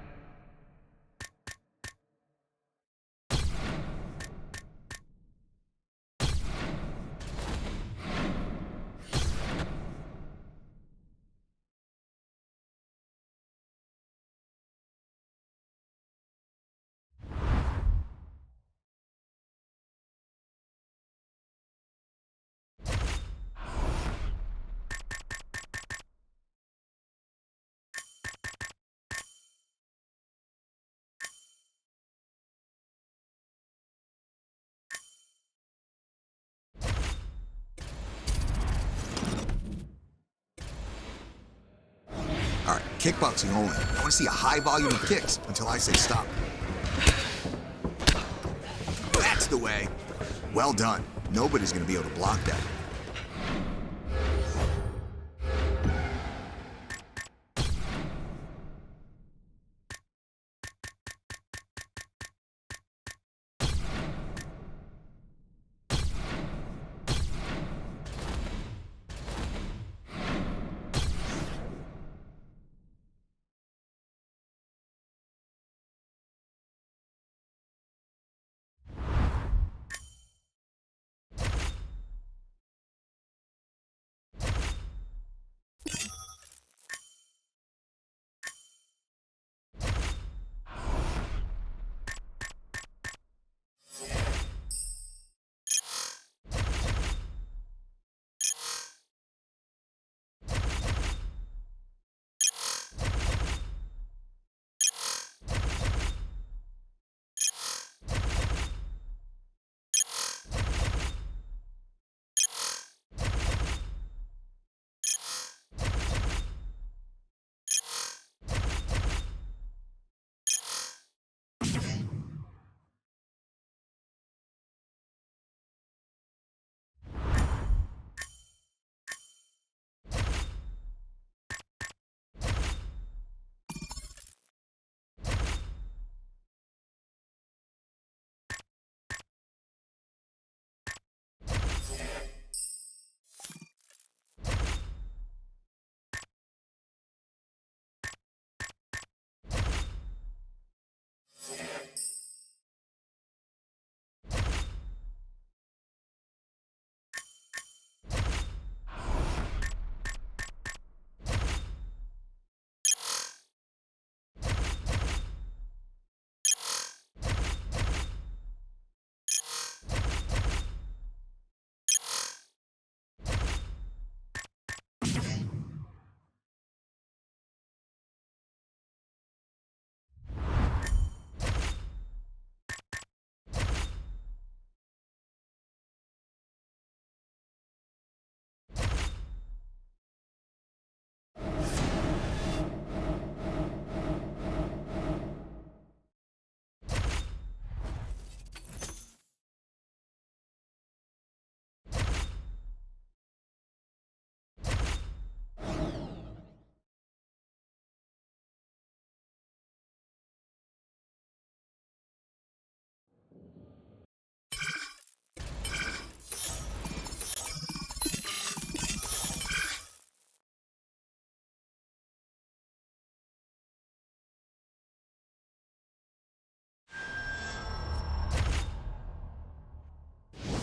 Kickboxing only. I want to see a high volume of kicks until I say stop. That's the way. Well done. Nobody's going to be able to block that.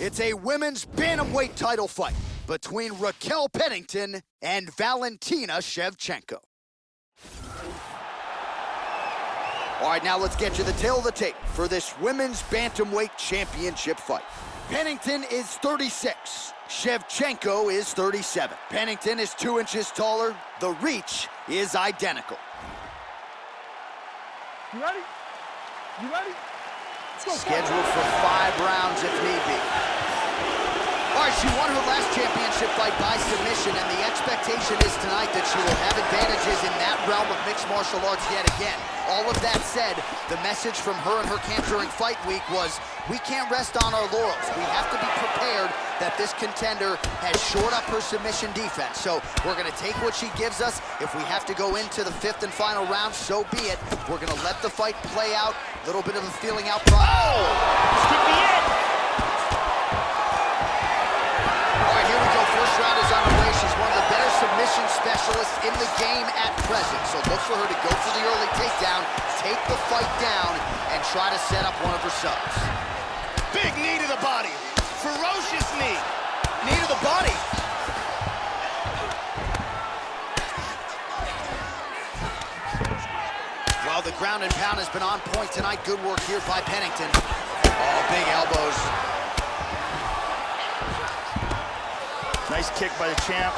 It's a women's bantamweight title fight between Raquel Pennington and Valentina Shevchenko. All right, now let's get you the tail of the tape for this women's bantamweight championship fight. Pennington is 36. Shevchenko is 37. Pennington is 2 inches taller. The reach is identical. You ready? You ready? Scheduled for 5 rounds if need be. All right, she won her last championship fight by submission, and the expectation is tonight that she will have advantages in that realm of mixed martial arts yet again. All of that said, the message from her and her camp during fight week was, we can't rest on our laurels. We have to be prepared that this contender has shored up her submission defense. So we're gonna take what she gives us. If we have to go into the 5th and final round, so be it. We're gonna let the fight play out. A little bit of a feeling out process. Oh! This could be it! All right, here we go. First round is underway. She's one of the better submission specialists in the game at present. So look for her to go for the early takedown, take the fight down, and try to set up one of her subs. Big knee to the body. Ferocious knee. Knee to the body. Well, the ground and pound has been on point tonight. Good work here by Pennington. Oh, big elbows. Nice kick by the champ.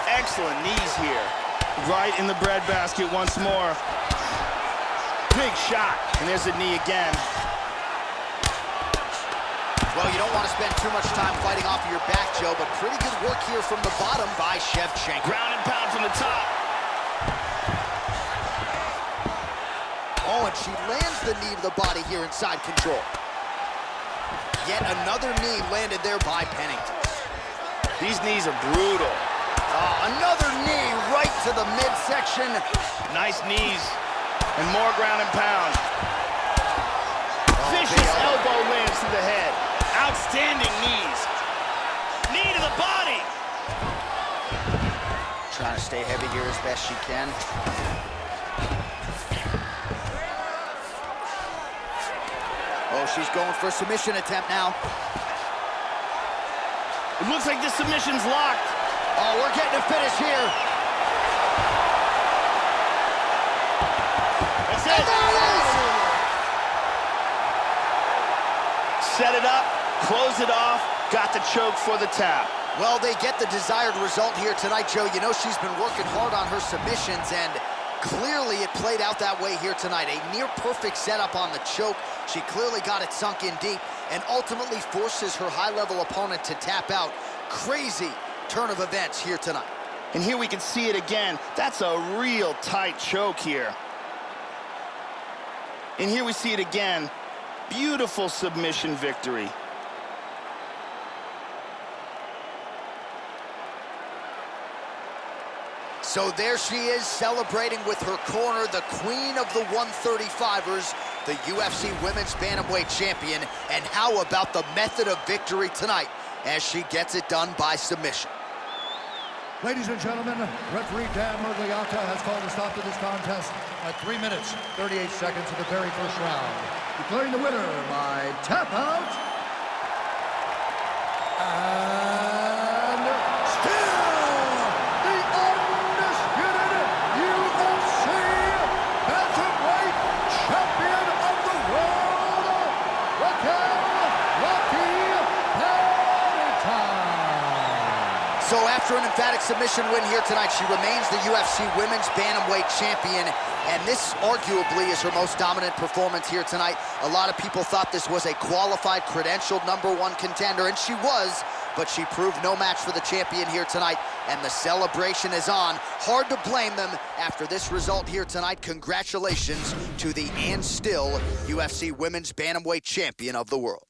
Excellent knees here. Right in the breadbasket once more. Big shot. And there's a knee again. Well, you don't want to spend too much time fighting off of your back, Joe, but pretty good work here from the bottom by Shevchenko. Ground and pound from the top. but she lands the knee to the body here inside control. Yet another knee landed there by Pennington. These knees are brutal. Another knee right to the midsection. Nice knees and more ground and pound. Vicious elbow lands to the head. Outstanding knees. Knee to the body. Trying to stay heavy here as best she can. Oh, she's going for a submission attempt now. It looks like the submission's locked. Oh, we're getting a finish here. That's And it. there it is! Set it up, close it off, got the choke for the tap. Well, they get the desired result here tonight, Joe. You know she's been working hard on her submissions, and clearly it played out that way here tonight. A near-perfect setup on the choke. She clearly got it sunk in deep and ultimately forces her high-level opponent to tap out. Crazy turn of events here tonight. And here we can see it again. That's a real tight choke here. And here we see it again. Beautiful submission victory. So there she is, celebrating with her corner, the queen of the 135ers, the UFC Women's Bantamweight Champion. And how about the method of victory tonight as she gets it done by submission? Ladies and gentlemen, referee Dan Murgliata has called a stop to this contest at 3 minutes, 38 seconds of the very first round, declaring the winner by tap out, and still the undisputed UFC Bantamweight Champion of the world, Raquel Pennington. So after an emphatic submission win here tonight, she remains the UFC Women's Bantamweight Champion, and this arguably is her most dominant performance here tonight. A lot of people thought this was a qualified, credentialed #1 contender, and she was, but she proved no match for the champion here tonight, and the celebration is on. Hard to blame them after this result here tonight. Congratulations to the and still UFC Women's Bantamweight Champion of the world.